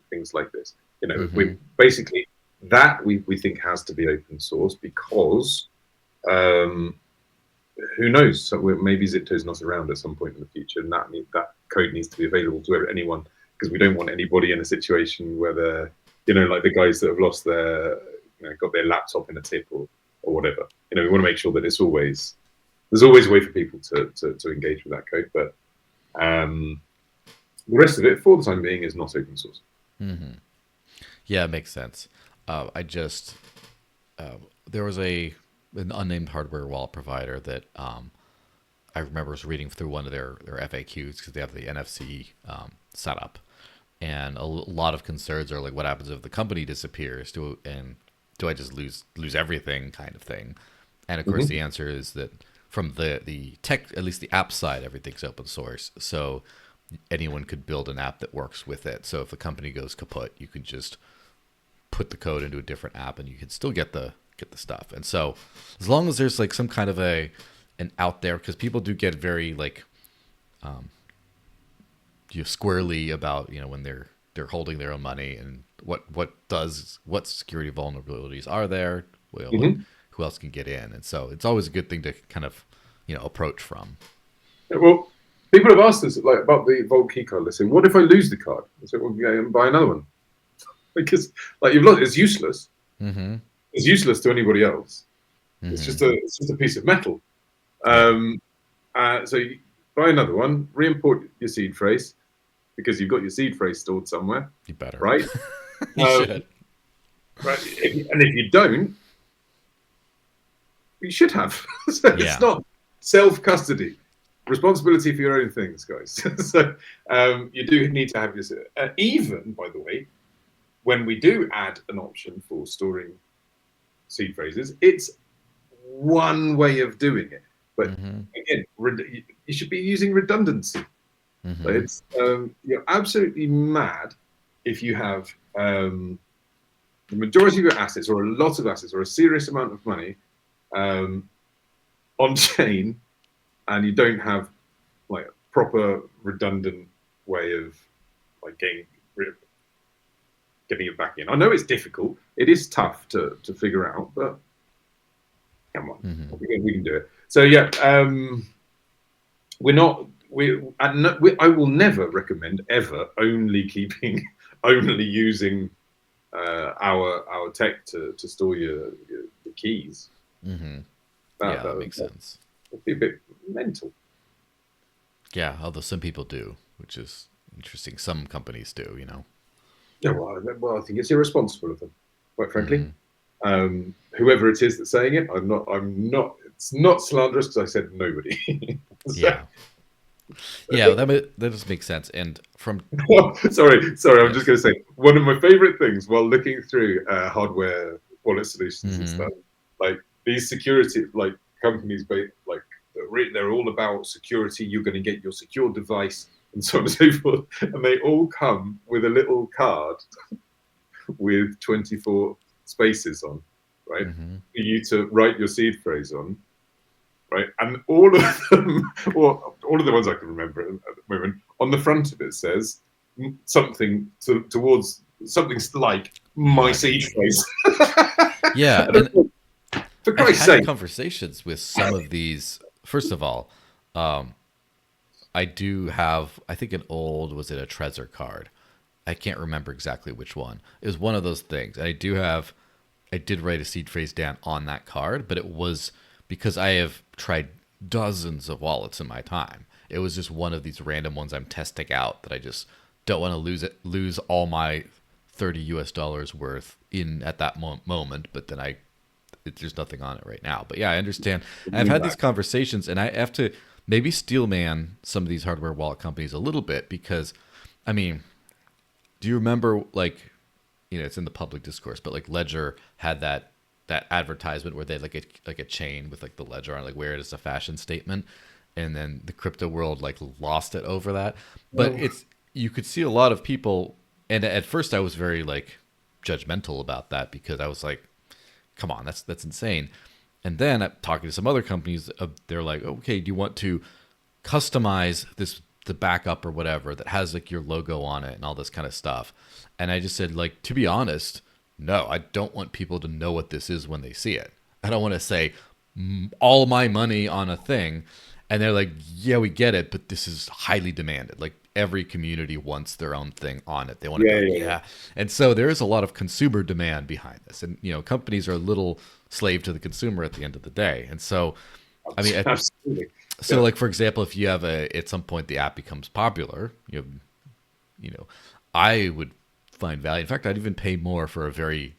things like this. You know, we basically we think has to be open source because who knows? So maybe Zypto's not around at some point in the future, and that code needs to be available to anyone, because we don't want anybody in a situation where they're, you know, like the guys that have lost their, you know, got their laptop in a tip or whatever. You know, we want to make sure that there's always a way for people to engage with that code, but the rest of it, for the time being, is not open source. Yeah, it makes sense. There was an unnamed hardware wallet provider that I remember was reading through one of their FAQs because they have the NFC setup, and a lot of concerns are like, what happens if the company disappears? Do I just lose everything, kind of thing? And of course, the answer is that from the tech, at least the app side, everything's open source, so anyone could build an app that works with it. So if the company goes kaput, you can just put the code into a different app, and you can still get the stuff. And so as long as there's like some kind of an out there, because people do get very like squarely about, you know, when they're holding their own money and what security vulnerabilities are there, who else can get in. And so it's always a good thing to kind of, you know, approach from. Yeah, well, people have asked us like about the Vault key card. They say, what if I lose the card? I say, well, go and buy another one. Because like you've lost, it's useless. It's useless to anybody else. It's just a piece of metal. So you buy another one, re-import your seed phrase, because you've got your seed phrase stored somewhere. You better, right? You should. Right, and if you don't, you should have. So it's not self-custody. responsibility for your own things, guys. So you do need to have this. Even, by the way, when we do add an option for storing seed phrases, it's one way of doing it. But again, you should be using redundancy. So it's you're absolutely mad if you have the majority of your assets, or a lot of assets, or a serious amount of money on chain, and you don't have like a proper redundant way of like getting it back in. I know it's difficult. It is tough to figure out, but come on, we can do it. So yeah, we're not. I will never recommend ever only using our tech to store your keys. That makes sense. It'd be a bit mental. Yeah, although some people do, which is interesting. Some companies do, Yeah, well, I think it's irresponsible of them, quite frankly. Whoever it is that's saying it, I'm not. It's not slanderous because I said nobody. Yeah. Yeah, that does make sense. And from sorry, I'm just going to say one of my favorite things while looking through hardware wallet solutions and stuff, like these security like companies, like they're all about security. You're going to get your secure device and so on and so forth, and they all come with a little card with 24 spaces on, right, for you to write your seed phrase on. Right, and all of them, or all of the ones I can remember at the moment, on the front of it says something towards something like my seed phrase. Yeah, and for Christ's sake, conversations with some of these. First of all, I do have, I think, was it a Trezor card? I can't remember exactly which one. It was one of those things. And I did write a seed phrase down on that card, but it was because I have tried dozens of wallets in my time. It was just one of these random ones I'm testing out that I just don't want to lose all my $30 worth in at that moment. But then there's nothing on it right now. But yeah, I understand. And I've had these conversations, and I have to maybe steelman some of these hardware wallet companies a little bit because, I mean, do you remember it's in the public discourse, but like Ledger had that advertisement where they had like a chain with like the ledger on, like wear it as a fashion statement, and then the crypto world like lost it over that. But you could see a lot of people, and at first I was very like judgmental about that because I was like, come on, that's insane. And then talking to some other companies, they're like, okay, do you want to customize the backup or whatever that has like your logo on it and all this kind of stuff? And I just said, like, to be honest, no, I don't want people to know what this is when they see it. I don't want to say all my money on a thing. And they're like, yeah, we get it, but this is highly demanded. Like every community wants their own thing on it. They want to go, yeah. And so there is a lot of consumer demand behind this. And, companies are a little slave to the consumer at the end of the day. And so, I mean, absolutely. So like, for example, if you have at some point the app becomes popular, I would find value. In fact, I'd even pay more for a very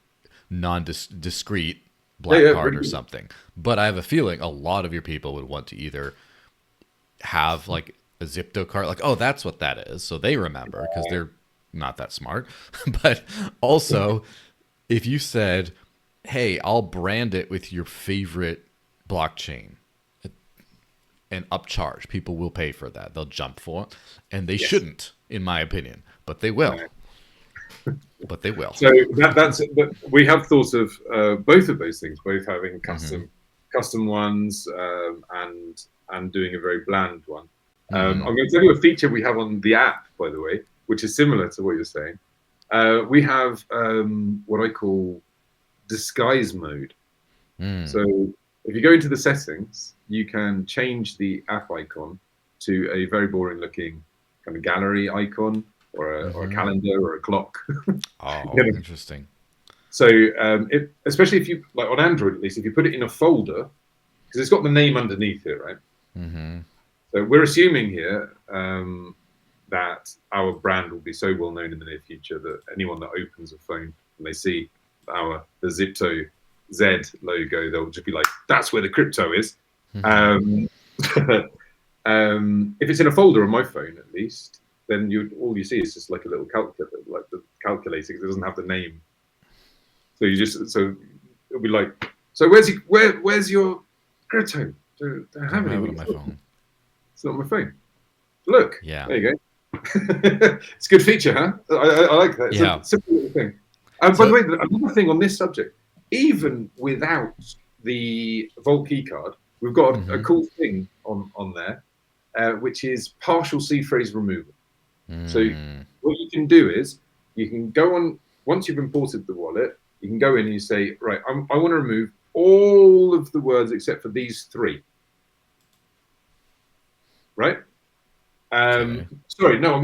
non-discrete black card or something. But I have a feeling a lot of your people would want to either have like a Zypto card, like, oh, that's what that is, so they remember because they're not that smart. But also, if you said, hey, I'll brand it with your favorite blockchain and upcharge, people will pay for that. They'll jump for it, and they shouldn't, in my opinion, but they will. But they will. So that's it. But we have thought of both of those things, both having custom ones and doing a very bland one. I'm going to tell you a feature we have on the app, by the way, which is similar to what you're saying. We have what I call disguise mode. So if you go into the settings, you can change the app icon to a very boring looking kind of gallery icon, or a calendar or a clock. Interesting. So especially if you, like on Android at least, if you put it in a folder, because it's got the name underneath it, right? So we're assuming here that our brand will be so well known in the near future that anyone that opens a phone and they see the Zypto Z logo, they'll just be like, that's where the crypto is. If it's in a folder on my phone, at least, then all you see is just like a little calculator, like the calculator, because it doesn't have the name. So it'll be like, so where's your crypto? Don't have I have it any. on my phone. It's not on my phone. Look, Yeah. there you go. It's a good feature, huh? I like that. It's a simple little thing. By the way, another thing on this subject, even without the Vault key card, we've got a cool thing on there, which is partial seed phrase removal. So what you can do is you can go on, once you've imported the wallet, you can go in and you say, right, I want to remove all of the words except for these 3. Right? Sorry, no,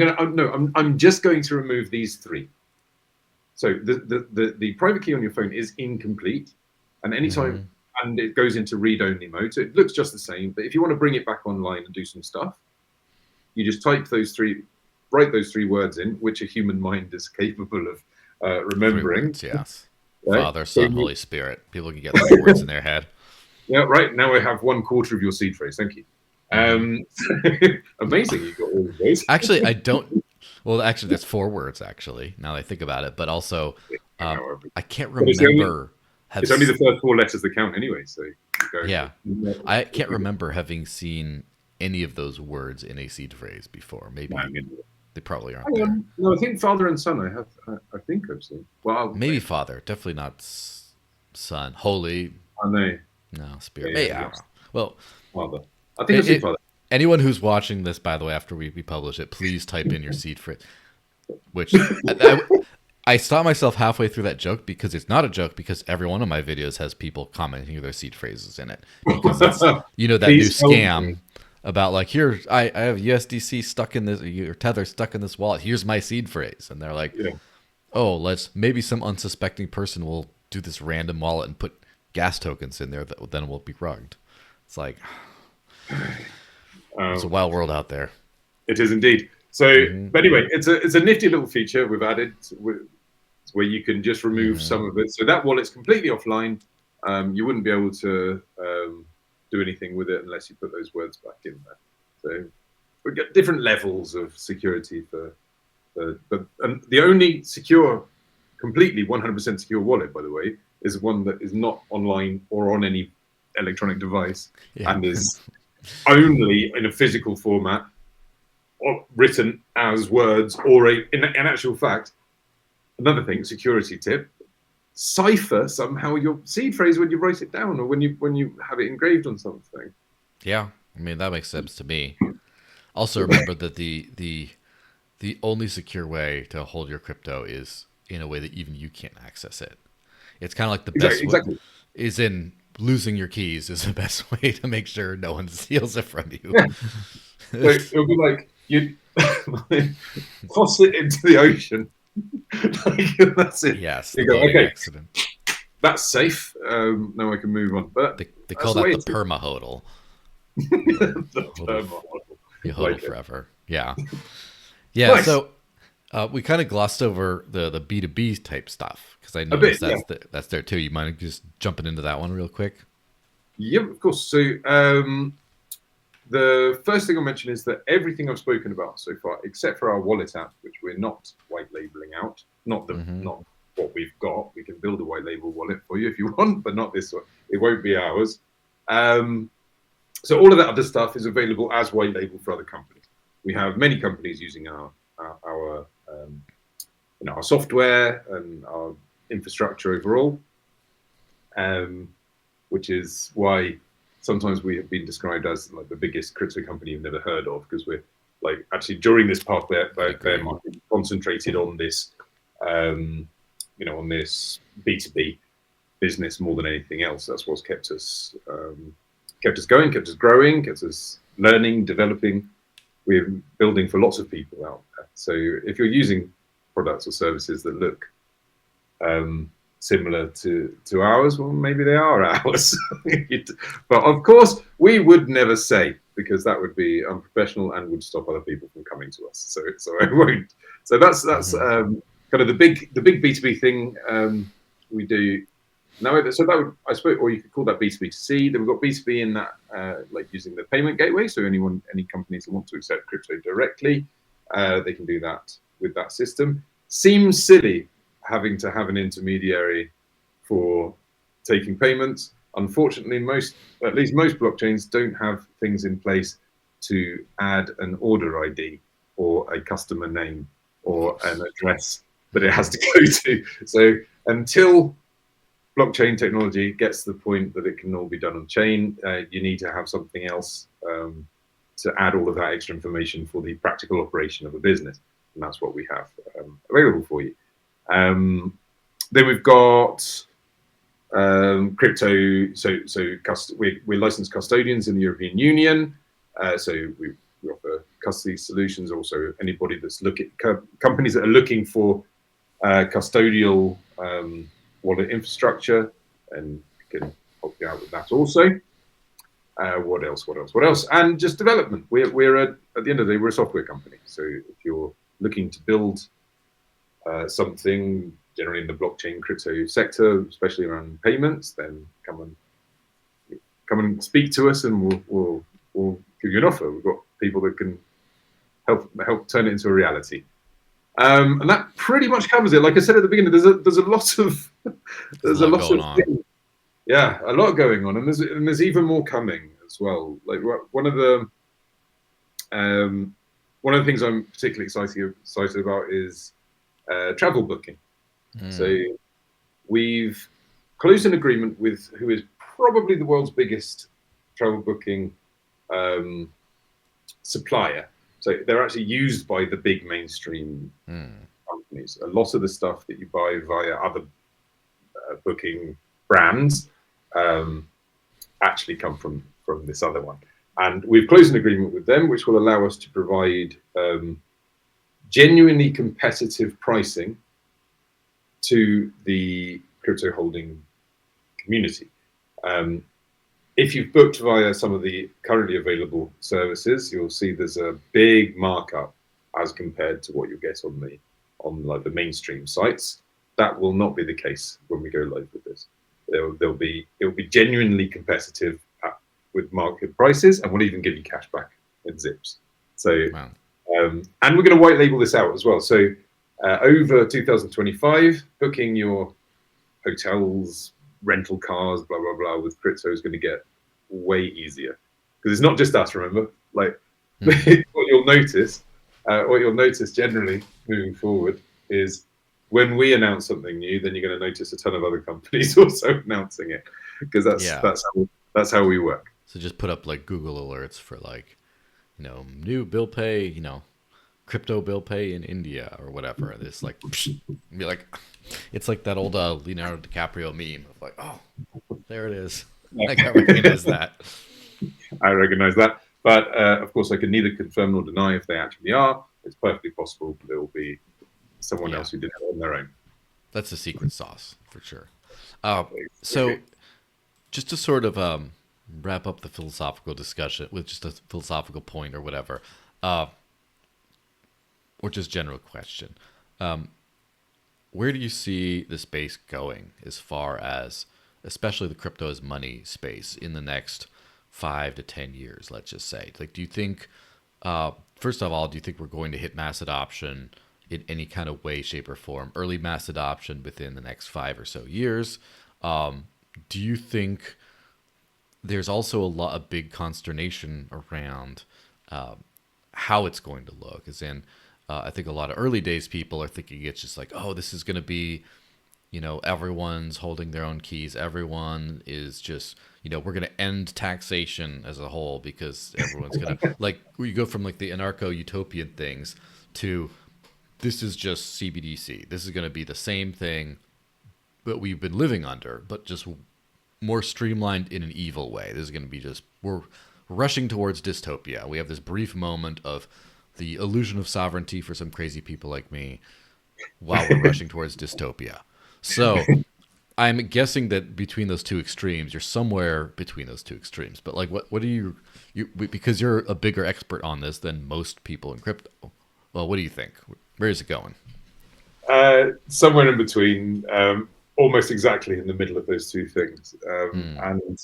I'm just going to remove these 3. So the private key on your phone is incomplete, and anytime and it goes into read-only mode, so it looks just the same. But if you want to bring it back online and do some stuff, you just type write those 3 words in, which a human mind is capable of remembering. Words, yes. Right? Father, Son, Holy Spirit. People can get 3 words in their head. Yeah, right. Now I have 1/4 of your seed phrase. Thank you. Amazing, you got all of those. Actually, I don't. Well, actually, that's 4 words. Actually, now that I think about it, but also, I can't remember. It's only the first 4 letters that count, anyway. So yeah, I can't remember having seen any of those words in a seed phrase before. Maybe they probably aren't there. No, I think Father and Son. I think I've seen. Well, maybe Father, definitely not Son. Holy. I know. No, Spirit. Hey, I don't know. Well, Father. I think I've seen Father. Anyone who's watching this, by the way, after we publish it, please type in your seed phrase. Which I stopped myself halfway through that joke because it's not a joke, because every one of my videos has people commenting their seed phrases in it. Because it's, that new scam about like, here, I have USDC stuck in this, or Tether stuck in this wallet. Here's my seed phrase. And they're like, oh, maybe some unsuspecting person will do this random wallet and put gas tokens in there that then will be rugged. It's like... it's a wild world out there. It is indeed. So, but anyway, it's a nifty little feature we've added where you can just remove some of it. So that wallet's completely offline. You wouldn't be able to do anything with it unless you put those words back in there. So we've got different levels of security but the only secure, completely 100% secure wallet, by the way, is one that is not online or on any electronic device and is only in a physical format, or written as words, or in actual fact, another thing, security tip, cipher somehow your seed phrase when you write it down or when you have it engraved on something. Yeah, I mean, that makes sense to me. Also, remember that the only secure way to hold your crypto is in a way that even you can't access it. It's kind of like the best way is in losing your keys is the best way to make sure no one steals it from you. So it'll be like you toss it into the ocean. Like, that's it. Yes. You go, okay, accident. That's safe. Now I can move on. But they call that the perma-hodl. The perma-hodl. You hodl forever. Yeah. Yeah. Nice. So we kind of glossed over the B2B type stuff because I noticed that's there too. You mind just jumping into that one real quick? Yep, of course. So the first thing I'll mention is that everything I've spoken about so far, except for our wallet app, which we're not white labeling out, not what we've got. We can build a white label wallet for you if you want, but not this one. It won't be ours. So all of that other stuff is available as white label for other companies. We have many companies using our software and our infrastructure overall, which is why sometimes we have been described as like the biggest crypto company you've never heard of, because we're like actually during this part bear market concentrated on this, on this B2B business more than anything else. That's what's kept us going, kept us growing, kept us learning, developing. We're building for lots of people out there. So if you're using products or services that look similar to ours, well, maybe they are ours. But of course, we would never say, because that would be unprofessional and would stop other people from coming to us. So I won't. So that's kind of the big B2B thing we do. Now, so that would, I suppose, or you could call that B2B2C. Then we've got B2B in that, like using the payment gateway. So any companies that want to accept crypto directly, they can do that with that system. Seems silly having to have an intermediary for taking payments. Unfortunately, at least most blockchains don't have things in place to add an order ID or a customer name or an address that it has to go to. So until blockchain technology gets to the point that it can all be done on chain, you need to have something else to add all of that extra information for the practical operation of a business. And that's what we have available for you. Then we've got crypto. We're licensed custodians in the European Union. So we offer custody solutions. Also, anybody that's companies that are looking for custodial wallet infrastructure, and we can help you out with that also. What else? And just development. We're at the end of the day, we're a software company. So if you're looking to build something generally in the blockchain crypto sector, especially around payments, then come and speak to us, and we'll give you an offer. We've got people that can help turn it into a reality. And that pretty much covers it. Like I said at the beginning, there's a lot of things. Yeah, a lot going on, and there's even more coming as well. Like one of the things I'm particularly excited about is travel booking. So we've closed an agreement with who is probably the world's biggest travel booking supplier. So they're actually used by the big mainstream companies. A lot of the stuff that you buy via other booking brands actually come from this other one. And we've closed an agreement with them, which will allow us to provide genuinely competitive pricing to the crypto holding community. If you've booked via some of the currently available services, you'll see there's a big markup as compared to what you get on like the mainstream sites. That will not be the case when we go live with this. It'll be genuinely competitive with market prices, and we'll even give you cash back in zips. So, wow. And we're going to white label this out as well. So over 2025, booking your hotels, rental cars, blah blah blah with crypto is going to get way easier, because it's not just us. Remember, like what you'll notice generally moving forward is when we announce something new, then you're going to notice a ton of other companies also announcing it, because that's how we work. So just put up like Google alerts for like, new bill pay, crypto bill pay in India or whatever. It's like, be like, it's like that old Leonardo DiCaprio meme of like, oh, there it is. I recognize that. I recognize that. But of course, I can neither confirm nor deny if they actually are. It's perfectly possible there will be someone else who did it on their own. That's the secret sauce for sure. So just to sort of wrap up the philosophical discussion with just a philosophical point or whatever, or just general question. Where do you see the space going as far as, especially the crypto as money space, in the next 5 to 10 years, let's just say? Like, do you think, first of all, do you think we're going to hit mass adoption in any kind of way, shape, or form? Early mass adoption within the next 5 or so years? Do you think there's also a big consternation around how it's going to look? As in, I think a lot of early days people are thinking it's just like, oh, this is going to be, everyone's holding their own keys. Everyone is just, we're going to end taxation as a whole, because everyone's going to, like, you go from like the anarcho-utopian things to this is just CBDC. This is going to be the same thing that we've been living under, but just more streamlined in an evil way. This is going to be just, we're rushing towards dystopia. We have this brief moment of the illusion of sovereignty for some crazy people like me while we're rushing towards dystopia. So I'm guessing that between those two extremes, you're somewhere between those two extremes. But like, what do you because you're a bigger expert on this than most people in crypto. Well, what do you think? Where is it going? Somewhere in between. almost exactly in the middle of those two things. And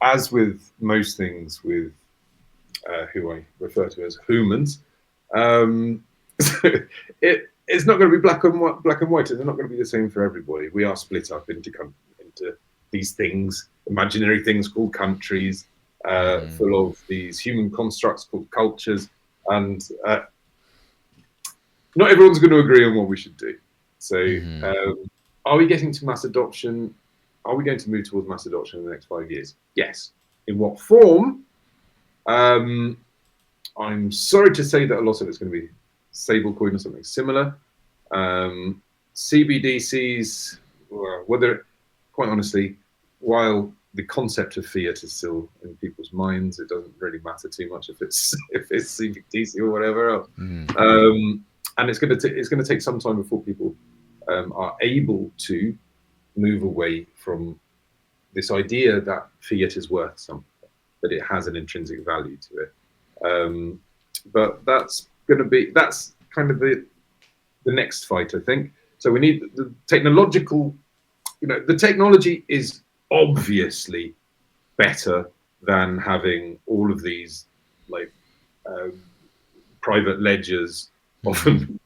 as with most things with who I refer to as humans, it's not going to be black and white. It's not going to be the same for everybody. We are split up into these things, imaginary things called countries, full of these human constructs called cultures, and not everyone's going to agree on what we should do. So, are we getting to mass adoption? Are we going to move towards mass adoption in the next 5 years? Yes. In what form? I'm sorry to say that a lot of it's going to be stablecoin or something similar. CBDCs, whether, quite honestly, while the concept of fiat is still in people's minds, it doesn't really matter too much if it's CBDC or whatever else. And it's going to take some time before people are able to move away from this idea that fiat is worth something, that it has an intrinsic value to it. But that's kind of the next fight, I think. So we need the technological, the technology is obviously better than having all of these like private ledgers, often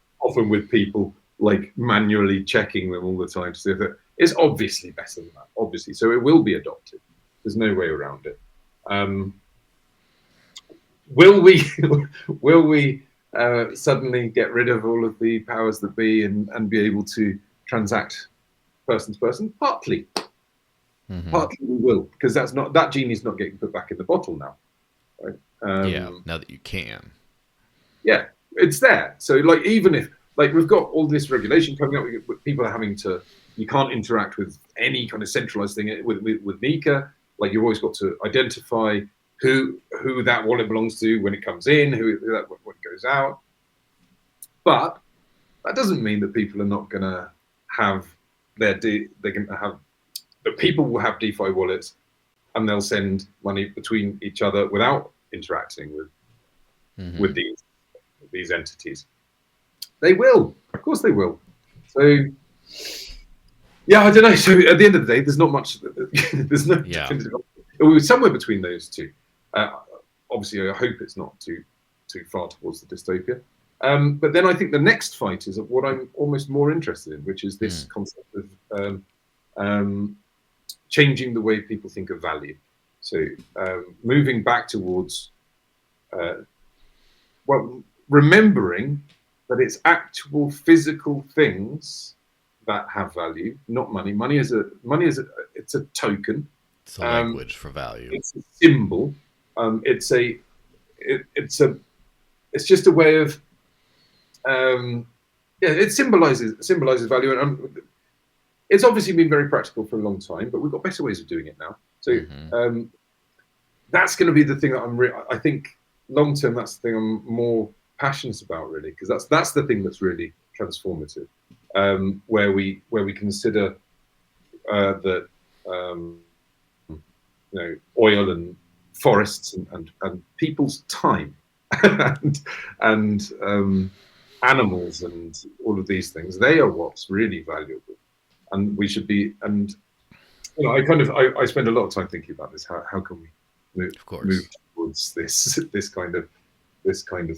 with people like manually checking them all the time to see if it's obviously better than that. Obviously, so it will be adopted. There's no way around it. Will we suddenly get rid of all of the powers that be and be able to transact person to person? Partly we will, because that genie's not getting put back in the bottle now, right? Now that you can. Yeah, it's there. So like, even if like we've got all this regulation coming up, people are having to. You can't interact with any kind of centralized thing with Nika. Like, you've always got to identify who that wallet belongs to when it comes in, when it goes out. But that doesn't mean that people are not going to have they're going to have the people will have DeFi wallets, and they'll send money between each other without interacting with these entities. They will, of course, they will. So. Yeah, I don't know. So at the end of the day, there's not much. There's no definitive. We're somewhere between those two. Obviously, I hope it's not too far towards the dystopia. But then I think the next fight is what I'm almost more interested in, which is this concept of changing the way people think of value. So moving back towards, remembering that it's actual physical things that have value, not money. Money is it's a token. It's a language for value. It's a symbol. It's just a way of it symbolizes value, and it's obviously been very practical for a long time, but we've got better ways of doing it now. So that's going to be the thing that I think long term, that's the thing I'm more passionate about, really, because that's the thing that's really transformative. Where we consider that oil and forests and people's time and animals and all of these things, they are what's really valuable, and we should be. And I spend a lot of time thinking about this. How can we move towards this kind of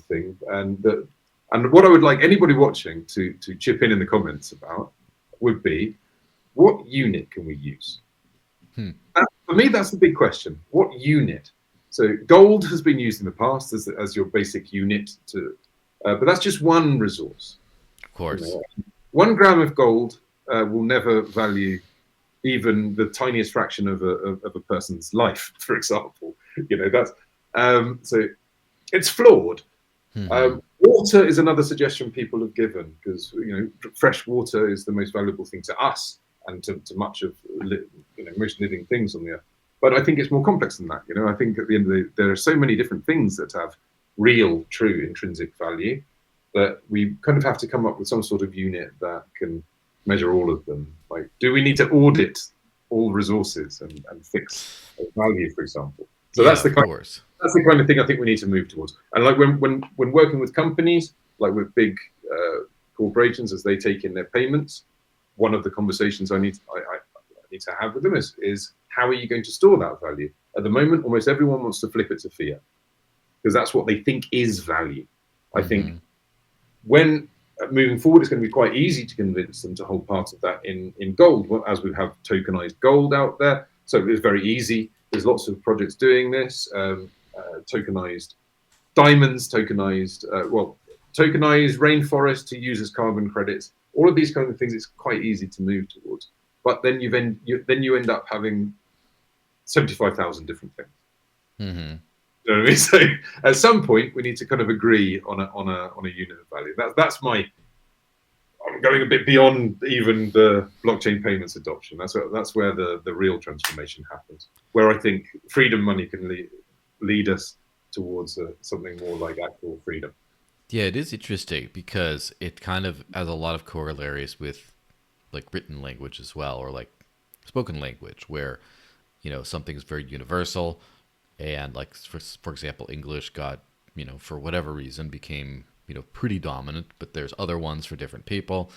thing, and what I would like anybody watching to chip in the comments about would be, what unit can we use? For me, that's the big question. What unit? So gold has been used in the past as your basic unit, but that's just one resource. Of course. 1 gram of gold will never value even the tiniest fraction of a person's life, for example. That's so it's flawed. Water is another suggestion people have given, because fresh water is the most valuable thing to us and to much of most living things on the earth. But I think it's more complex than that. I think at the end of the day, there are so many different things that have real, true intrinsic value that we kind of have to come up with some sort of unit that can measure all of them. Like, do we need to audit all resources and fix value, for example? So that's the kind of thing I think we need to move towards. And like when working with companies, like with big corporations, as they take in their payments, one of the conversations I need to have with them is how are you going to store that value? At the moment, almost everyone wants to flip it to fiat because that's what they think is value. I think when moving forward, it's going to be quite easy to convince them to hold part of that in gold, as we have tokenized gold out there. So it's very easy. There's lots of projects doing this. Tokenized diamonds, tokenized rainforest to use as carbon credits. All of these kind of things, it's quite easy to move towards. But then you end up having 75,000 different things. Mm-hmm. You know what I mean? So at some point, we need to kind of agree on a unit of value. That's my. I'm going a bit beyond even the blockchain payments adoption. That's where the real transformation happens. Where I think freedom money can lead us towards something more like actual freedom. Yeah, it is interesting because it kind of has a lot of corollaries with like written language as well, or like spoken language, where something's very universal, and like for example, English got for whatever reason became pretty dominant, but there's other ones for different people.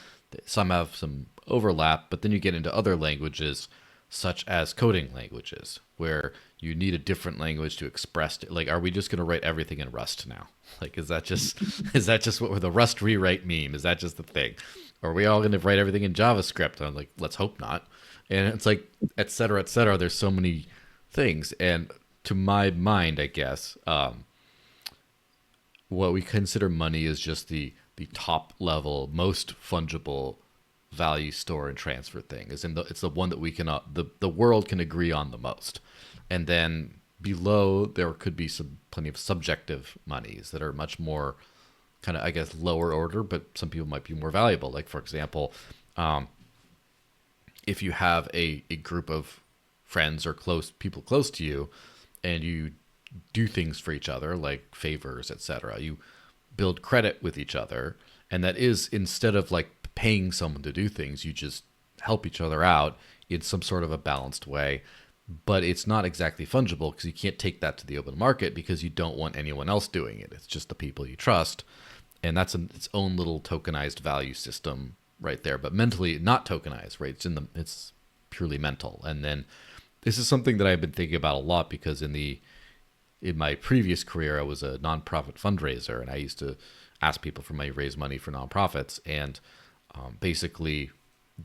Some have some overlap, but then you get into other languages such as coding languages where you need a different language to express it. Like, are we just going to write everything in Rust now? Like, is that just what the Rust rewrite meme? Is that just the thing? Or are we all going to write everything in JavaScript? I'm like, let's hope not. And it's like, et cetera, et cetera. There's so many things. And to my mind, I guess, what we consider money is just the top level, most fungible value store and transfer thing. It's the one that we can the world can agree on the most. And then below there could be plenty of subjective monies that are much more kind of, I guess, lower order, but some people might be more valuable. Like, for example, if you have a group of friends or people close to you, and you do things for each other, like favors, etc., you build credit with each other, and that is, instead of like paying someone to do things, you just help each other out in some sort of a balanced way. But it's not exactly fungible because you can't take that to the open market because you don't want anyone else doing it. It's just the people you trust, and that's its own little tokenized value system right there. But mentally not tokenized, right? It's purely mental. And then this is something that I've been thinking about a lot because in my previous career, I was a nonprofit fundraiser, and I used to ask people raise money for nonprofits. And basically,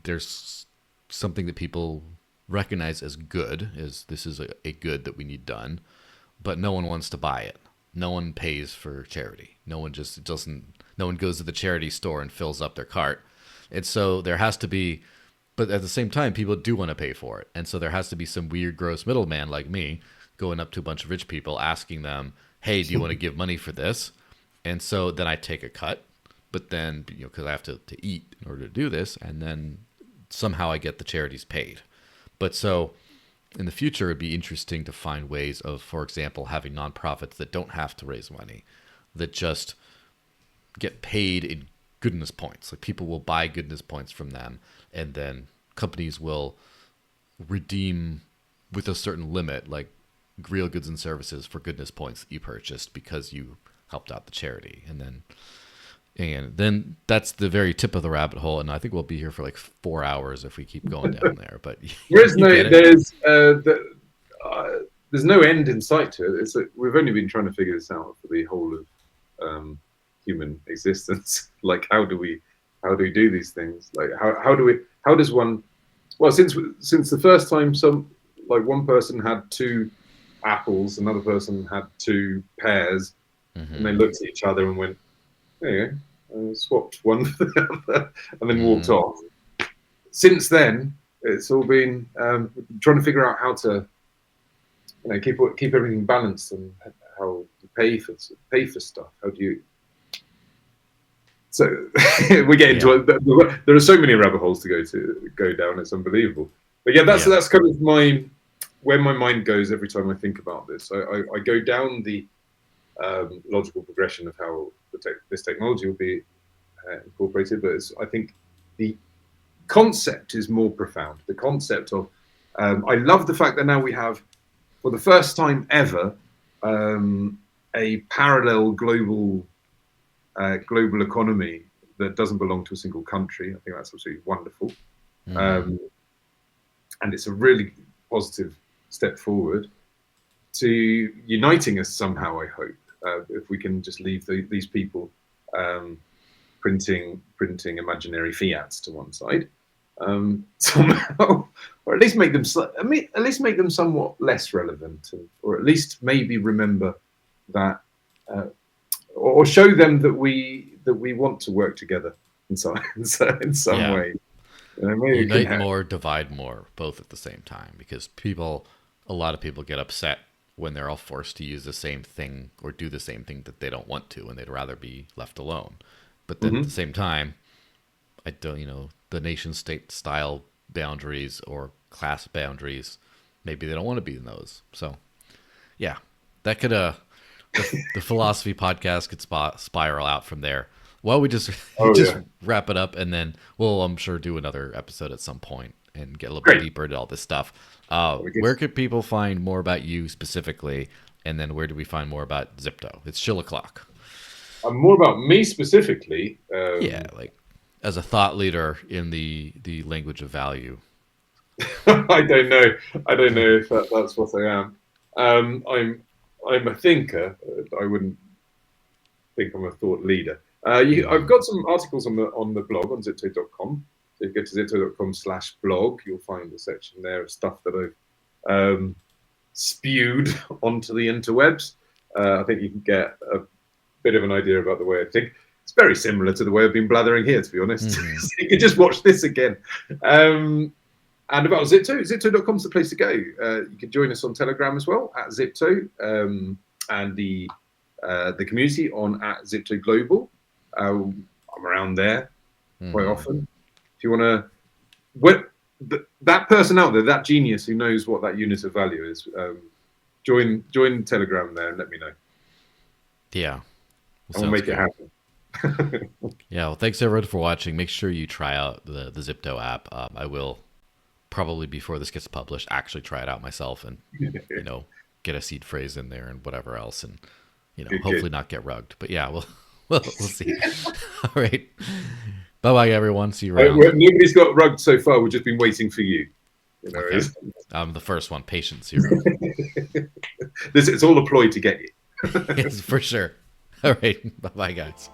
there's something that people recognize as good, as this is a good that we need done, but no one wants to buy it. No one pays for charity. No one goes to the charity store and fills up their cart. And so there has to be, but at the same time, people do want to pay for it. And so there has to be some weird, gross middleman like me going up to a bunch of rich people asking them, hey, do you want to give money for this? And so then I take a cut, but then, because I have to eat in order to do this, and then somehow I get the charities paid. But so in the future, it'd be interesting to find ways of, for example, having nonprofits that don't have to raise money, that just get paid in goodness points. Like, people will buy goodness points from them, and then companies will redeem with a certain limit, like real goods and services for goodness points that you purchased because you helped out the charity. And then that's the very tip of the rabbit hole, and I think we'll be here for like 4 hours if we keep going down there. But there's no end in sight to it. It's like we've only been trying to figure this out for the whole of human existence. Like, how do we do these things? Like, how does one? Well, since the first time one person had 2 apples, another person had 2 pears, and they looked at each other and went, there you go, swapped one for the other, and then walked off. Since then, it's all been trying to figure out how to, keep everything balanced and how to pay for stuff. How do you? So we get into it. There are so many rabbit holes to go down. It's unbelievable. But yeah, that's kind of where my mind goes every time I think about this. I go down the logical progression of how this technology will be incorporated, but I think the concept is more profound. The concept of I love the fact that now we have, for the first time ever, a parallel global economy that doesn't belong to a single country. I think that's absolutely wonderful. and it's a really positive step forward to uniting us somehow. I hope if we can just leave these people printing imaginary fiats to one side somehow, or at least make them somewhat less relevant, or at least maybe remember that, or show them that we want to work together in some way. Maybe unite more, divide more, both at the same time, because a lot of people get upset when they're all forced to use the same thing or do the same thing that they don't want to, and they'd rather be left alone. But then at the same time, I don't, the nation state style boundaries or class boundaries, maybe they don't want to be in those. So yeah, that could, the philosophy podcast could spiral out from there. Well, we just wrap it up, and then we'll, I'm sure, do another episode at some point and get a little bit deeper into all this stuff. Where could people find more about you specifically, and then where do we find more about Zypto? It's shill-o'clock. More about me specifically. Like as a thought leader in the language of value. I don't know if that's what I am. I'm a thinker. I wouldn't think I'm a thought leader. I've got some articles on the blog on Zypto.com. So if you go to Zypto.com/blog, you'll find a section there of stuff that I've spewed onto the interwebs. I think you can get a bit of an idea about the way I think. It's very similar to the way I've been blathering here, to be honest. So you can just watch this again. And about Zypto, Zypto.com is the place to go. You can join us on Telegram as well at Zypto, and the community on at Zypto Global. I'm around there quite often. If you want to, that person out there, that genius who knows what that unit of value is, join Telegram there and let me know. Yeah, we'll make it happen. Yeah, well, thanks everyone for watching. Make sure you try out the Zypto app. I will probably, before this gets published, actually try it out myself and get a seed phrase in there and whatever else, and hopefully not get rugged. But yeah, we'll see. All right, bye everyone. See you around. Nobody's got rugged so far. We've just been waiting for you. Okay. I'm the first one. Patient zero. It's all a ploy to get you. Yes, for sure. All right, bye guys.